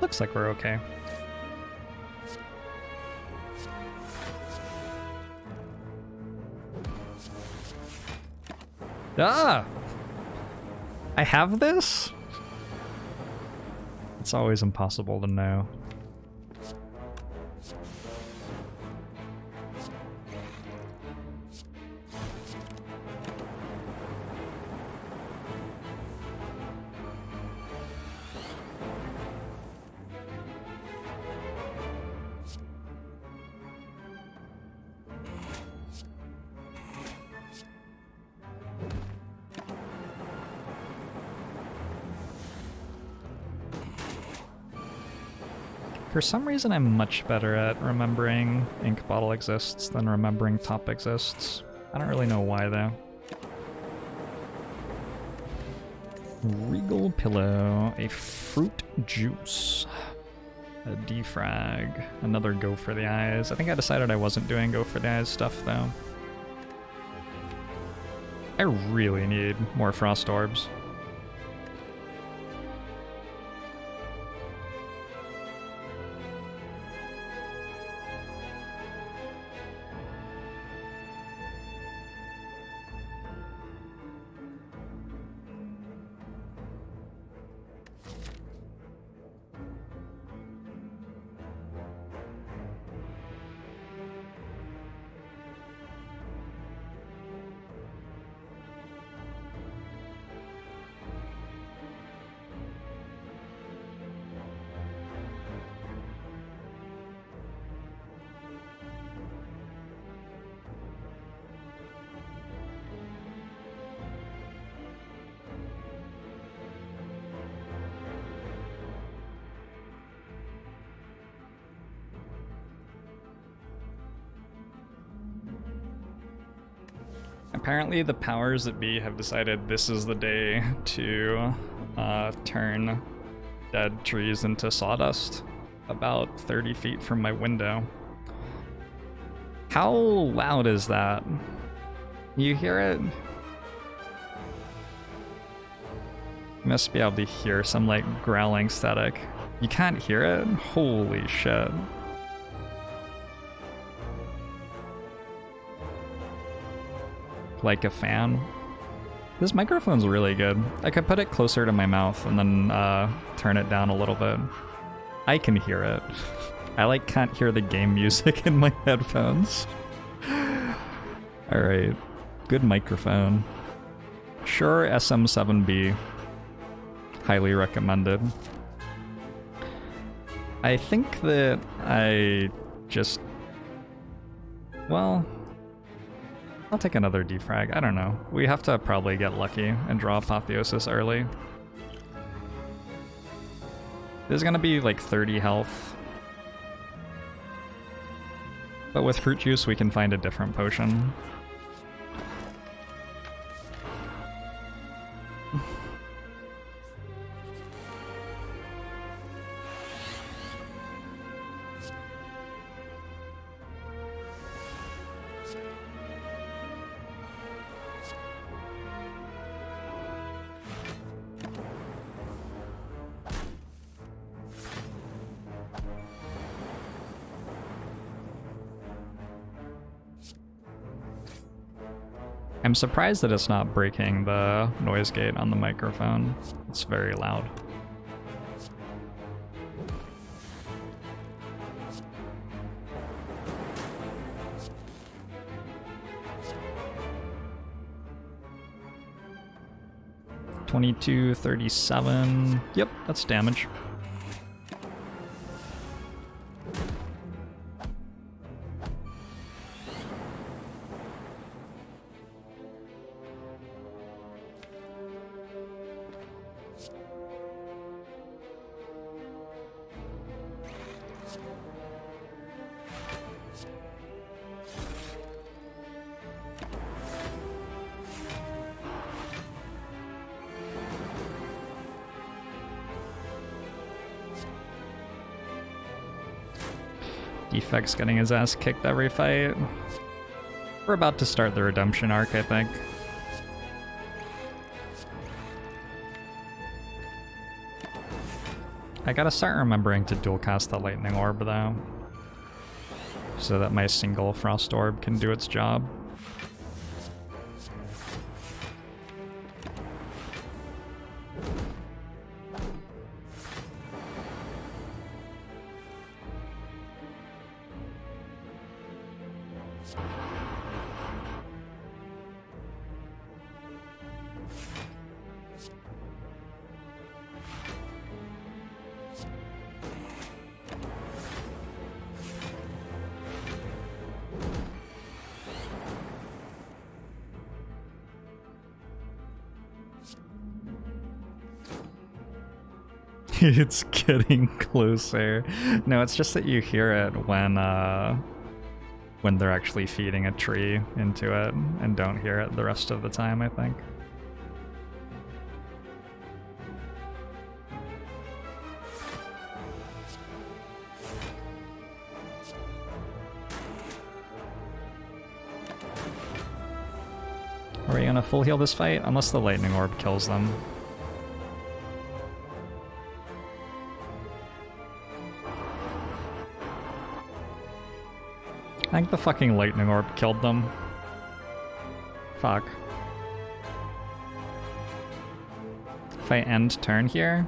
Looks like we're okay. Ah! I have this? It's always impossible to know. For some reason, I'm much better at remembering Ink Bottle exists than remembering Top exists. I don't really know why, though. Regal Pillow, a Fruit Juice, a Defrag, another Go for the Eyes. I think I decided I wasn't doing Go for the Eyes stuff, though. I really need more Frost Orbs. Apparently the powers that be have decided this is the day to turn dead trees into sawdust about 30 feet from my window. How loud is that? You hear it? You must be able to hear some like growling static. You can't hear it? Holy shit. Like a fan. This microphone's really good. I could put it closer to my mouth and then turn it down a little bit. I can hear it. I like can't hear the game music in my headphones. Alright. Good microphone. Shure SM7B. Highly recommended. I think that I just... Well... I'll take another defrag. I don't know. We have to probably get lucky and draw Apotheosis early. There's gonna be like 30 health. But with fruit juice we can find a different potion. I'm surprised that it's not breaking the noise gate on the microphone. It's very loud. $22.37. Yep, that's damage. Defect's getting his ass kicked every fight. We're about to start the redemption arc, I think. I gotta start remembering to dual cast the lightning orb though, so that my single frost orb can do its job. It's getting closer. No, it's just that you hear it when they're actually feeding a tree into it and don't hear it the rest of the time, I think. Are we gonna full heal this fight? Unless the lightning orb kills them. I think the fucking lightning orb killed them. Fuck. If I end turn here,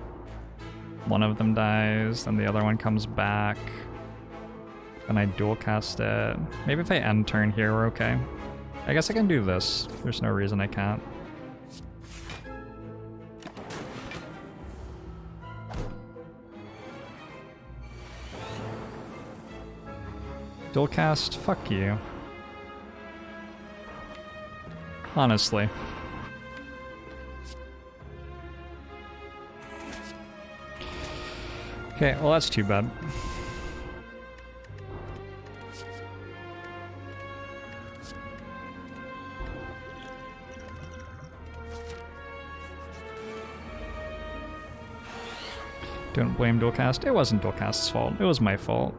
one of them dies, then the other one comes back. Then I dual cast it. Maybe if I end turn here, we're okay. I guess I can do this. There's no reason I can't. Dual cast? Fuck you. Honestly. Okay, well that's too bad. Don't blame Dualcast. It wasn't Dualcast's fault. It was my fault.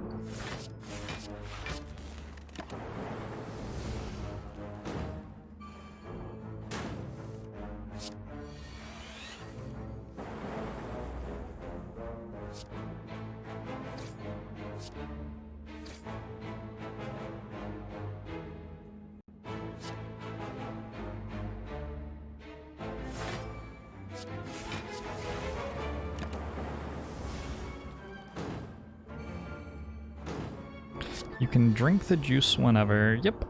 You can drink the juice whenever. Yep.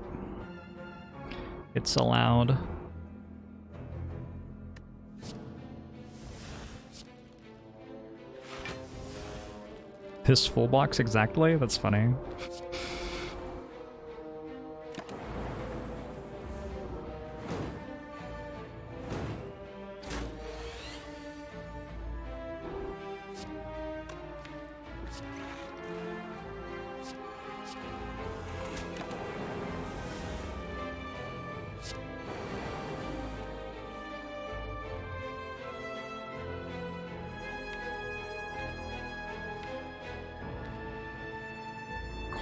It's allowed. This full box exactly? That's funny.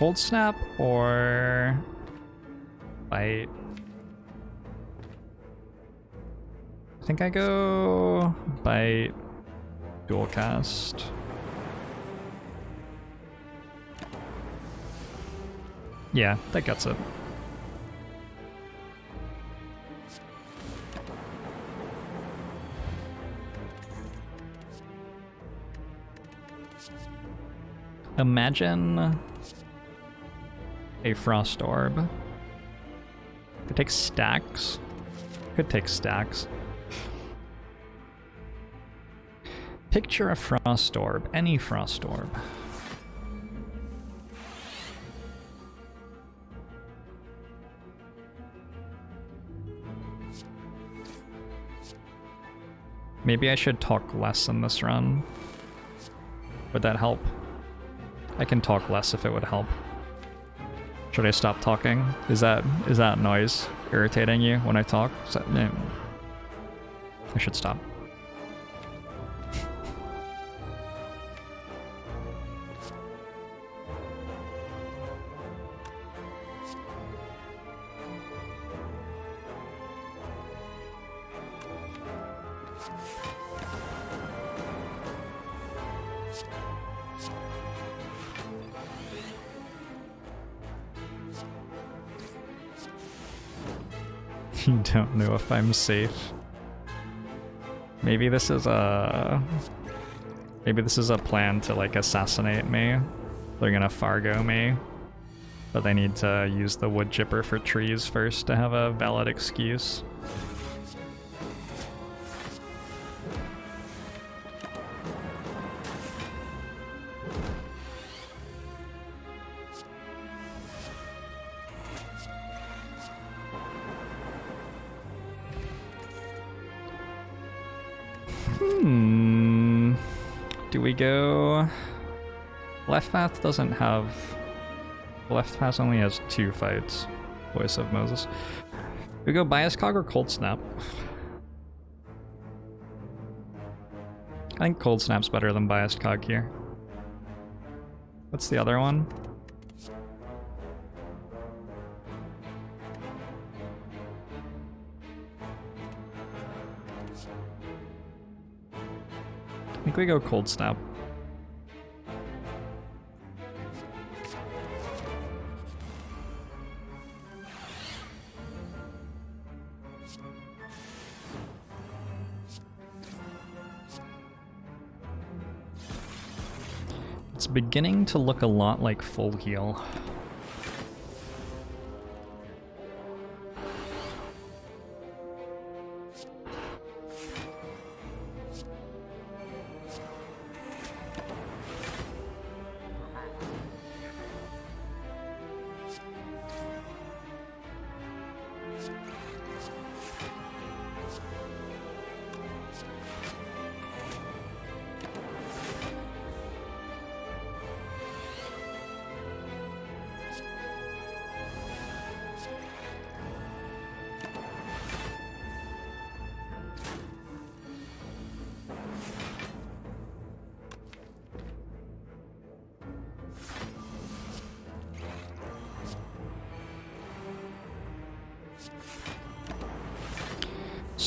Cold Snap or Bite? I think I go Bite, Dual Cast. Yeah, that gets it. Imagine a Frost Orb. Could take stacks. Could take stacks. Picture a Frost Orb. Any Frost Orb. Maybe I should talk less in this run. Would that help? I can talk less if it would help. Should I stop talking? Is that noise irritating you when I talk? I should stop. You don't know if I'm safe. Maybe this is a plan to like assassinate me. They're gonna Fargo me, but they need to use the wood chipper for trees first to have a valid excuse. Do we go... Left path doesn't have... Left path only has 2 fights. Voice of Moses. We go Bias Cog or Cold Snap? I think Cold Snap's better than Biased Cog here. What's the other one? I think we go Cold Snap. It's beginning to look a lot like Full Heal.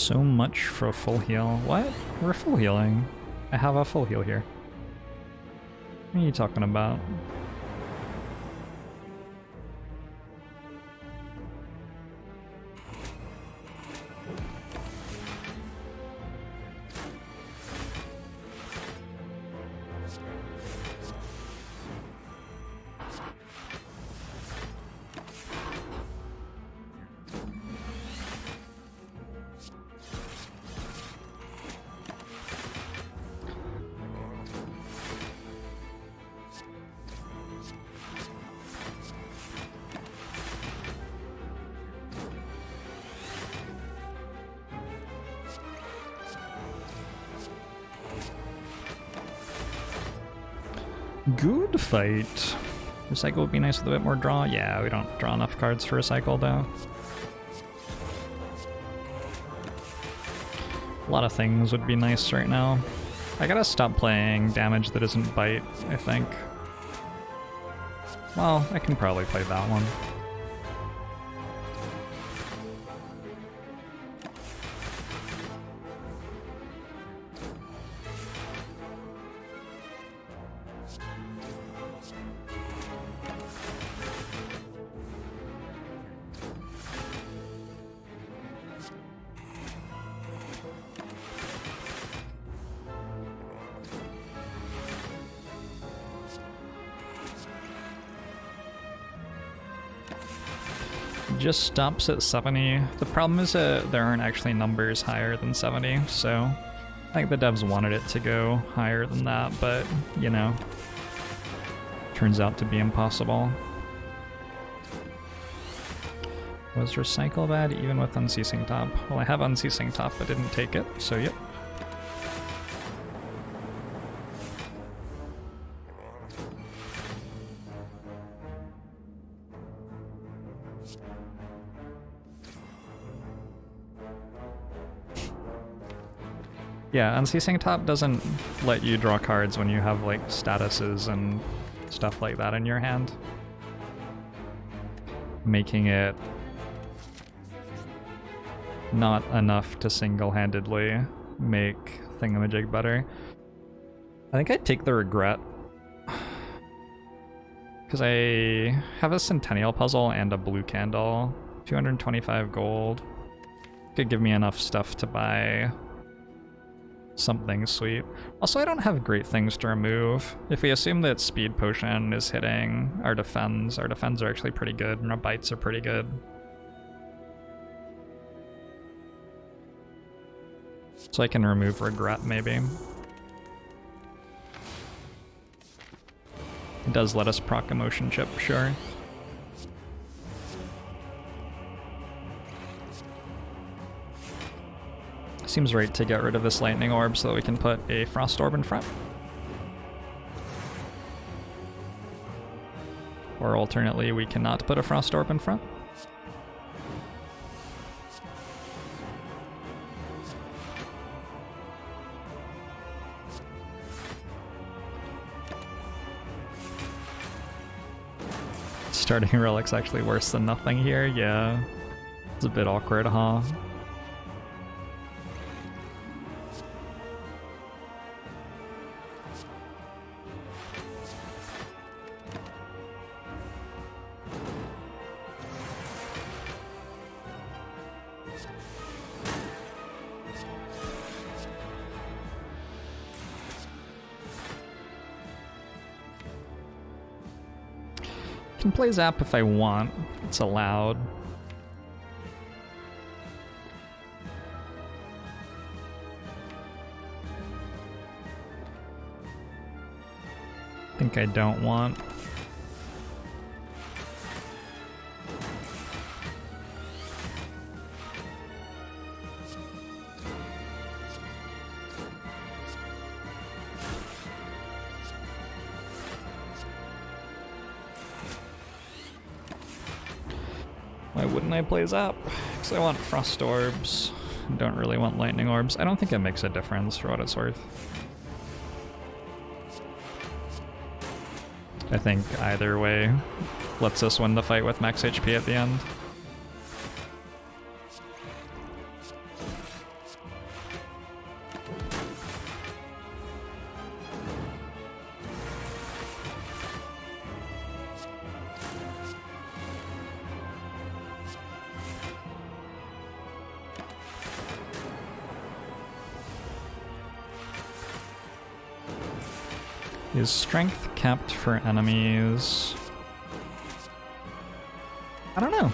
So much for a full heal. What? We're full healing. I have a full heal here. What are you talking about? Good fight. Recycle would be nice with a bit more draw. Yeah, we don't draw enough cards for recycle though. A lot of things would be nice right now. I gotta stop playing damage that isn't bite, I think. Well, I can probably play that one. Just stops at 70. The problem is that there aren't actually numbers higher than 70, so I think the devs wanted it to go higher than that, but, you know, turns out to be impossible. Was recycle bad even with unceasing top? Well, I have unceasing top, but didn't take it, so yep. Yeah, unceasing top doesn't let you draw cards when you have like statuses and stuff like that in your hand, making it not enough to single-handedly make Thingamajig better. I think I'd take the regret, because I have a Centennial puzzle and a blue candle, 225 gold. Could give me enough stuff to buy something sweet. Also, I don't have great things to remove. If we assume that Speed Potion is hitting our defends are actually pretty good, and our bites are pretty good. So I can remove Regret, maybe. It does let us proc Emotion Chip, sure. Seems right to get rid of this Lightning Orb so that we can put a Frost Orb in front. Or alternately, we cannot put a Frost Orb in front. Starting Relic's actually worse than nothing here, yeah. It's a bit awkward, huh? I can play Zap if I want. It's allowed. I think I don't want. Why wouldn't I play Zap? Because I want Frost Orbs. I don't really want Lightning Orbs. I don't think it makes a difference for what it's worth. I think either way lets us win the fight with max HP at the end. Is strength kept for enemies? I don't know.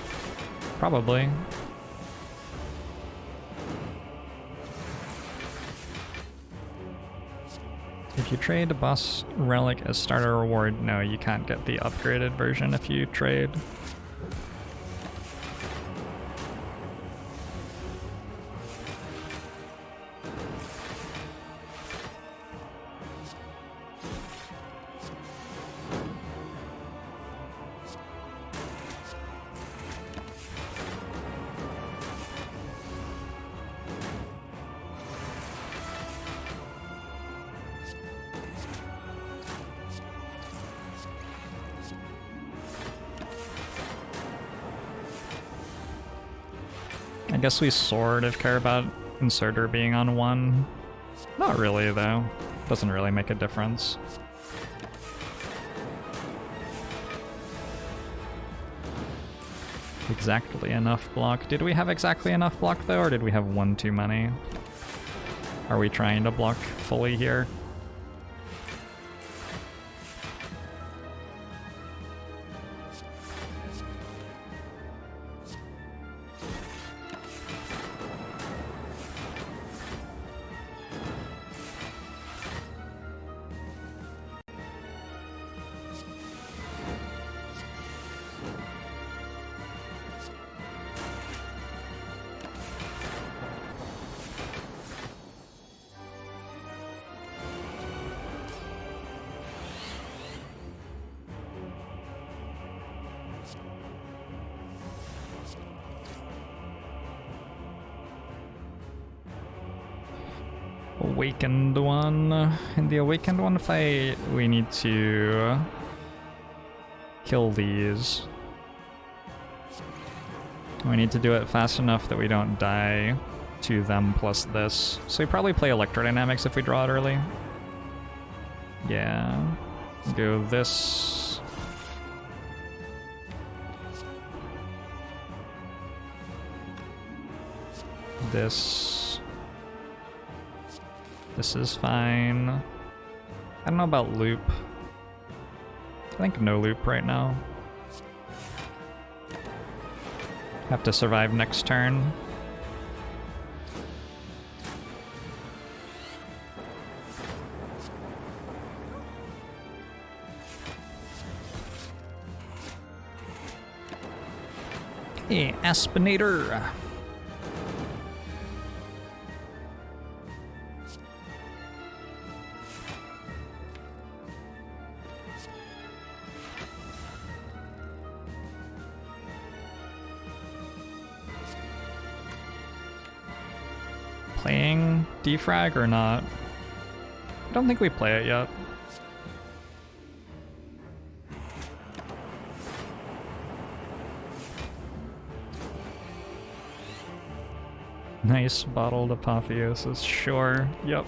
Probably. If you trade a boss relic as starter reward, no, you can't get the upgraded version if you trade. I guess we sort of care about Inserter being on 1. Not really, though. Doesn't really make a difference. Exactly enough block. Did we have exactly enough block, though, or did we have one too many? Are we trying to block fully here? Awakened one. In the Awakened one fight, we need to kill these. We need to do it fast enough that we don't die to them plus this. So we probably play Electrodynamics if we draw it early. Yeah. Go this. This. This is fine. I don't know about loop. I think no loop right now. Have to survive next turn. Hey, Aspinator. Playing defrag or not? I don't think we play it yet. Nice bottled apotheosis, sure, yep.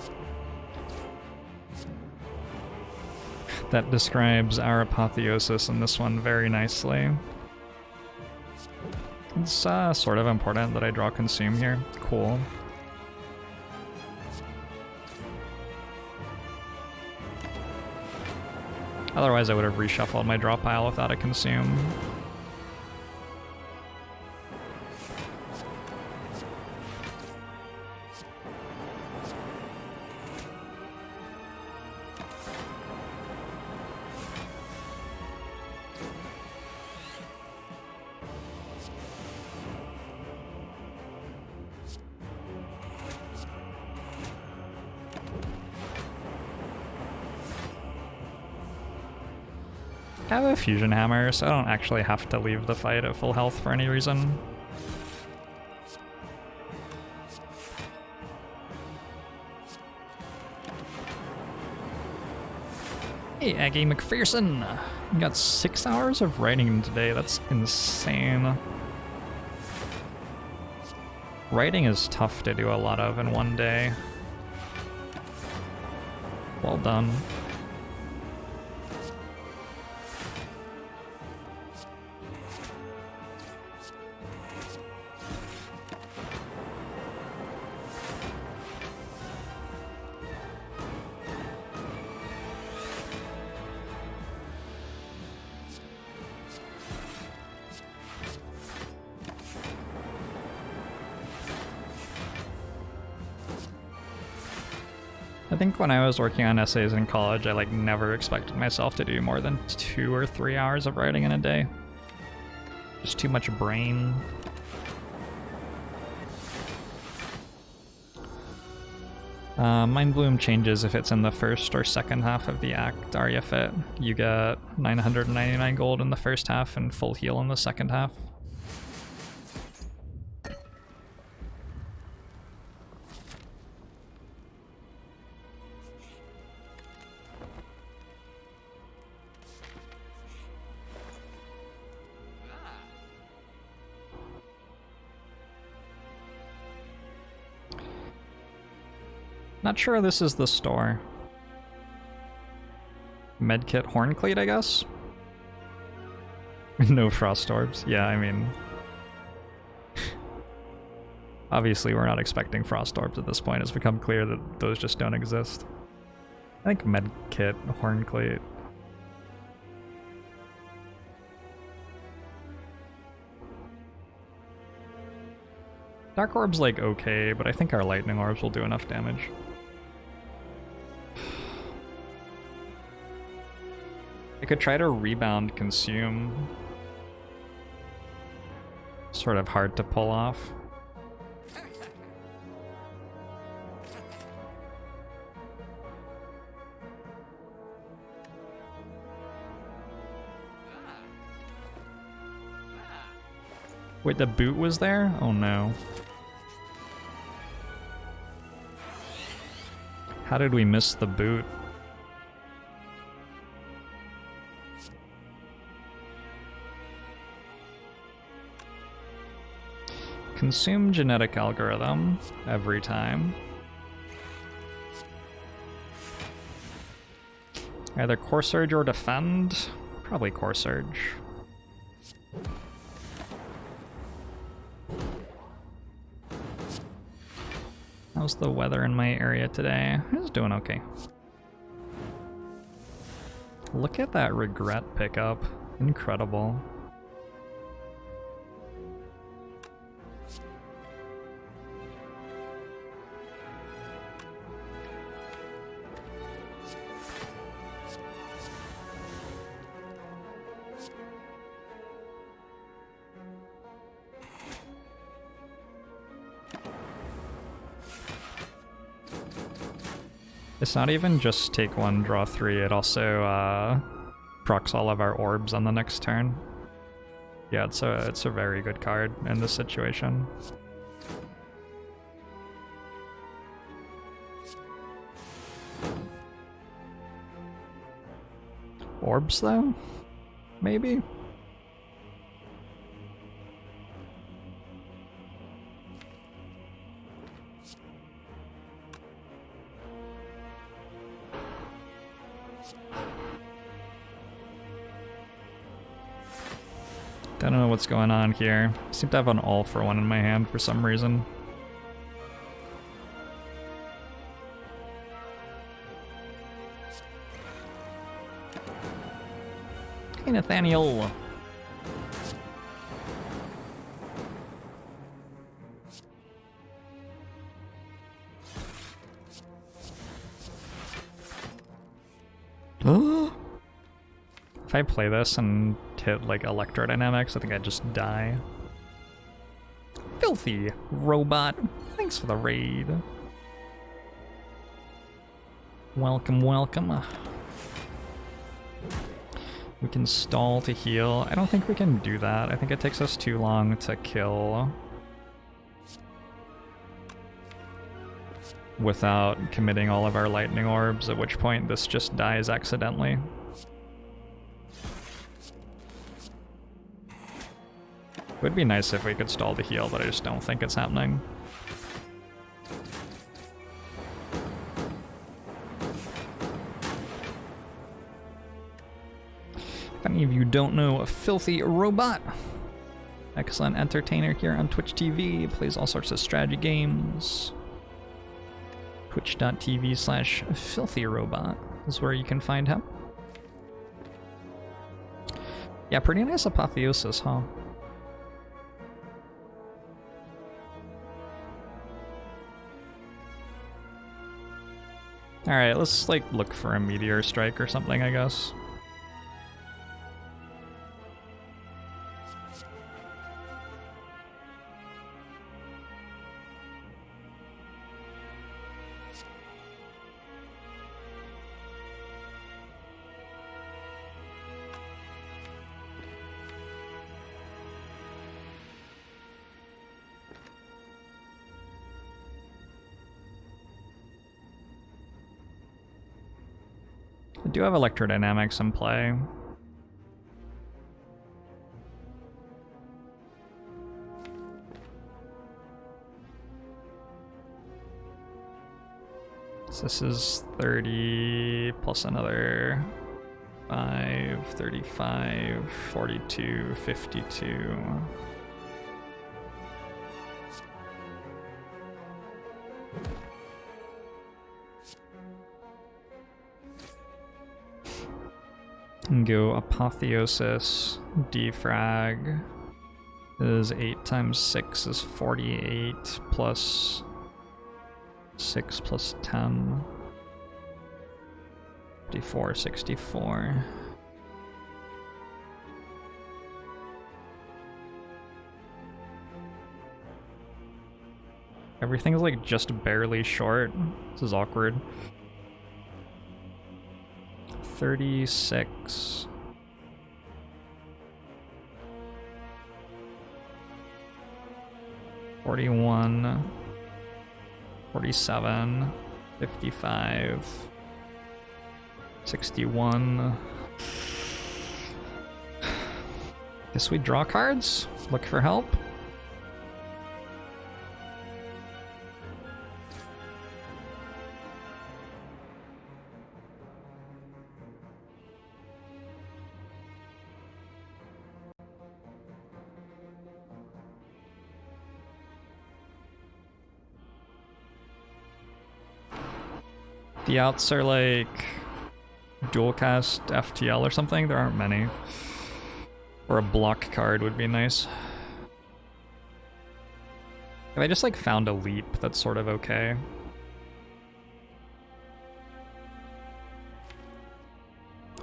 That describes our apotheosis in this one very nicely. It's sort of important that I draw consume here. Cool. Otherwise I would have reshuffled my draw pile without a consume. I have a fusion hammer, so I don't actually have to leave the fight at full health for any reason. Hey, Aggie McPherson! You got 6 hours of writing today, that's insane. Writing is tough to do a lot of in one day. Well done. I think when I was working on essays in college, I like never expected myself to do more than 2 or 3 hours of writing in a day. Just too much brain. Mind Bloom changes if it's in the first or second half of the act. Arya Fit, you get 999 gold in the first half and full heal in the second half. Not sure this is the store. Medkit Horncleat, I guess? No Frost Orbs. Yeah, I mean... obviously we're not expecting Frost Orbs at this point. It's become clear that those just don't exist. I think Medkit Horncleat. Dark Orb's like okay, but I think our Lightning Orbs will do enough damage. I could try to rebound consume. Sort of hard to pull off. Wait, the boot was there? Oh no. How did we miss the boot? Consume genetic algorithm every time. Either Core Surge or Defend. Probably Core Surge. How's the weather in my area today? It's doing okay. Look at that regret pickup. Incredible. It's not even just take 1, draw 3, it also procs all of our orbs on the next turn. Yeah, it's a very good card in this situation. Orbs though? Maybe? I don't know what's going on here. I seem to have an all for one in my hand for some reason. Hey Nathaniel! If I play this and hit like electrodynamics, I think I'd just die. Filthy robot, thanks for the raid. Welcome, welcome. We can stall to heal. I don't think we can do that. I think it takes us too long to kill without committing all of our lightning orbs, at which point this just dies accidentally. It would be nice if we could stall to heal, but I just don't think it's happening. If any of you don't know, a Filthy Robot, excellent entertainer here on Twitch TV, plays all sorts of strategy games. Twitch.tv/filthyrobot is where you can find him. Yeah, pretty nice apotheosis, huh? Alright, let's like look for a meteor strike or something, I guess. I do have electrodynamics in play. So this is 30 plus another 5, 35, 42, 52. And go Apotheosis, Defrag is 8 times 6 is 48 plus 6 plus 10. 54, 64. Everything's like just barely short. This is awkward. 36. 41. 47. 55. 61. Guess we draw cards? Look for help? The outs are like dual cast FTL or something. There aren't many. Or a block card would be nice. If I just like found a leap, that's sort of okay.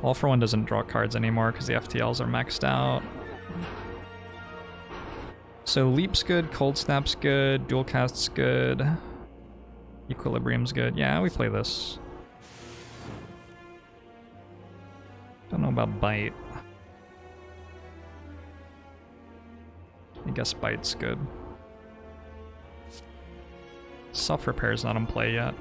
All for One doesn't draw cards anymore because the FTLs are maxed out. So Leap's good, Cold Snap's good, Dual Cast's good. Equilibrium's good. Yeah, we play this. Don't know about Bite. I guess Bite's good. Self-Repair's not in play yet.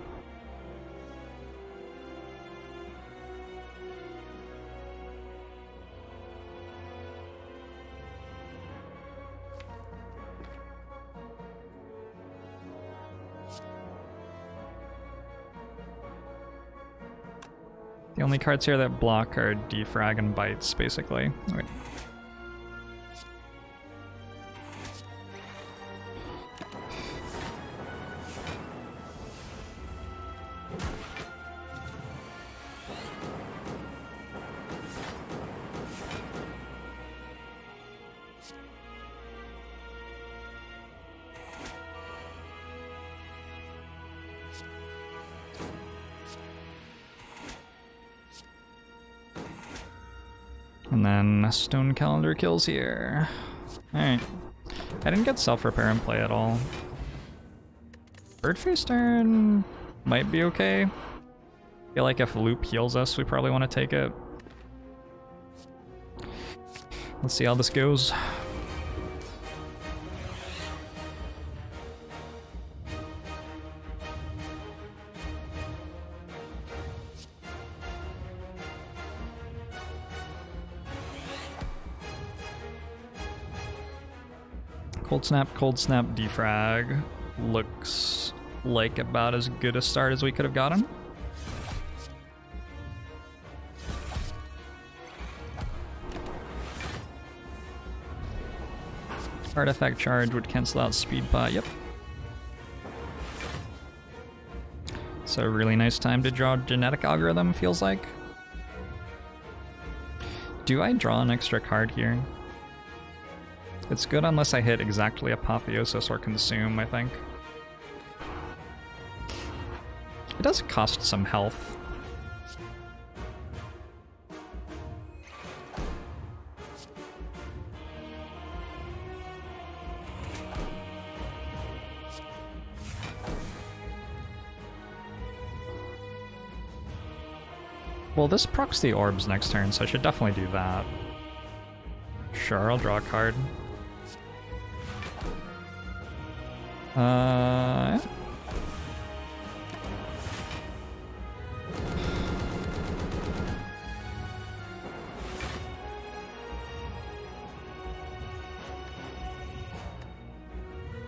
The only cards here that block are Defrag and Bites, basically. Wait. And then Stone Calendar kills here. Alright. I didn't get Self-Repair in play at all. Birdface turn might be okay. I feel like if Loop heals us, we probably want to take it. Let's see how this goes. Cold Snap, Defrag. Looks like about as good a start as we could have gotten. Artifact Charge would cancel out Speed Pot, yep. So a really nice time to draw Genetic Algorithm, feels like. Do I draw an extra card here? It's good unless I hit exactly Apotheosis or Consume, I think. It does cost some health. Well, this procs the orbs next turn, so I should definitely do that. Sure, I'll draw a card.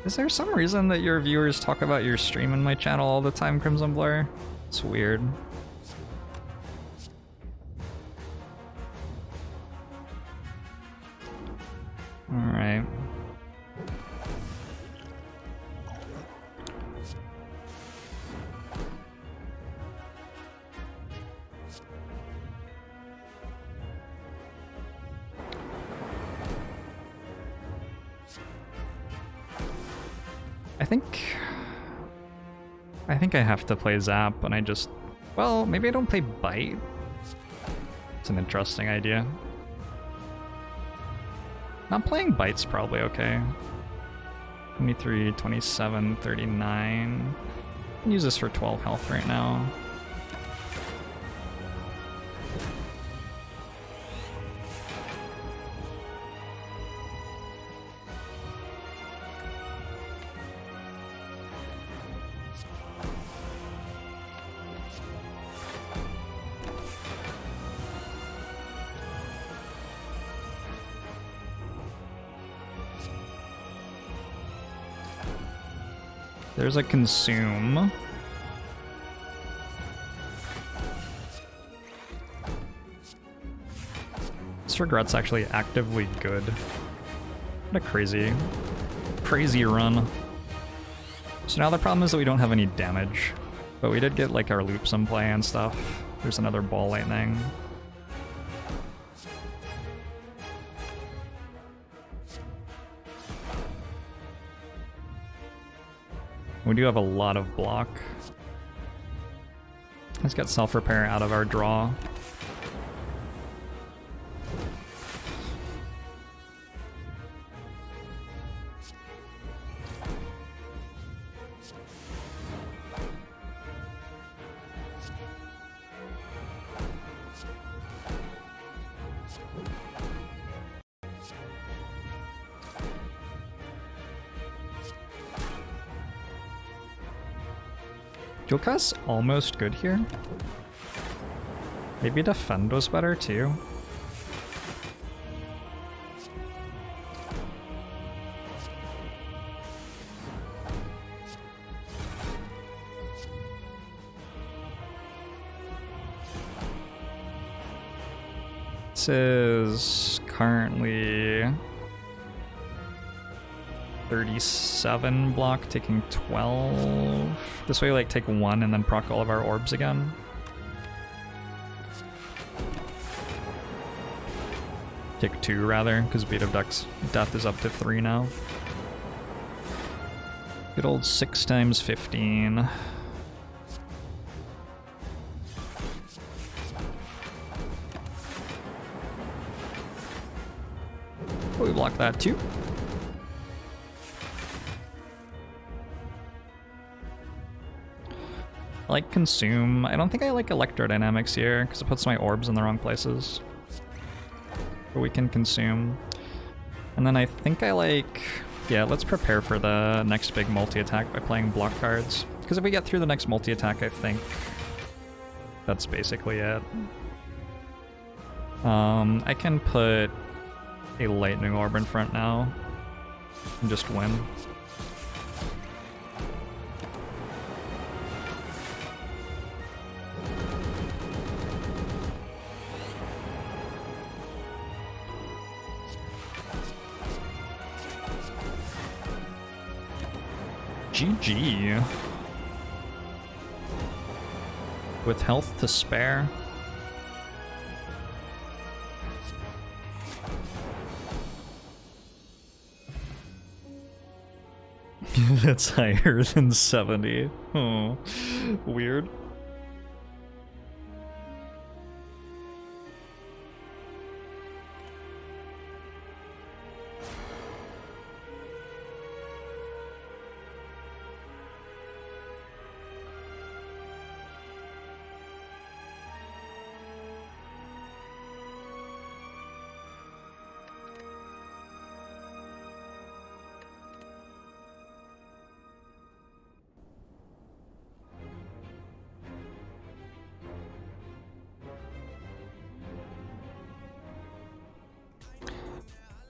Is there some reason that your viewers talk about your stream in my channel all the time, Crimson Blur? It's weird. Alright. I think I have to play Zap, and I just... Well, maybe I don't play Bite. It's an interesting idea. Not playing Bite's probably okay. 23, 27, 39. I can use this for 12 health right now. There's a consume. This regret's actually actively good. What a crazy run. So now the problem is that we don't have any damage, but we did get like our loops in play and stuff. There's another ball lightning. We do have a lot of block. Let's get self-repair out of our draw. Dual-cast's almost good here. Maybe defend was better too. This is currently 37 block, taking 12. This way, like, take 1 and then proc all of our orbs again. Take 2, rather, because Beat of Death is up to 3 now. Good old 6 times 15. Oh, we block that too. I like Consume. I don't think I like Electrodynamics here, because it puts my orbs in the wrong places. But we can Consume. And then I think I like... Yeah, let's prepare for the next big multi-attack by playing block cards. Because if we get through the next multi-attack, I think that's basically it. I can put a Lightning Orb in front now and just win. GG. With health to spare. That's higher than 70. Oh, weird.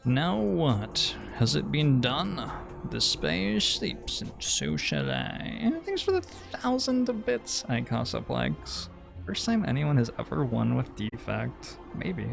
Now what? Has it been done? The Spire sleeps, and so shall I. Thanks for the 1,000 bits, Icosaplex. First time anyone has ever won with Defect. Maybe.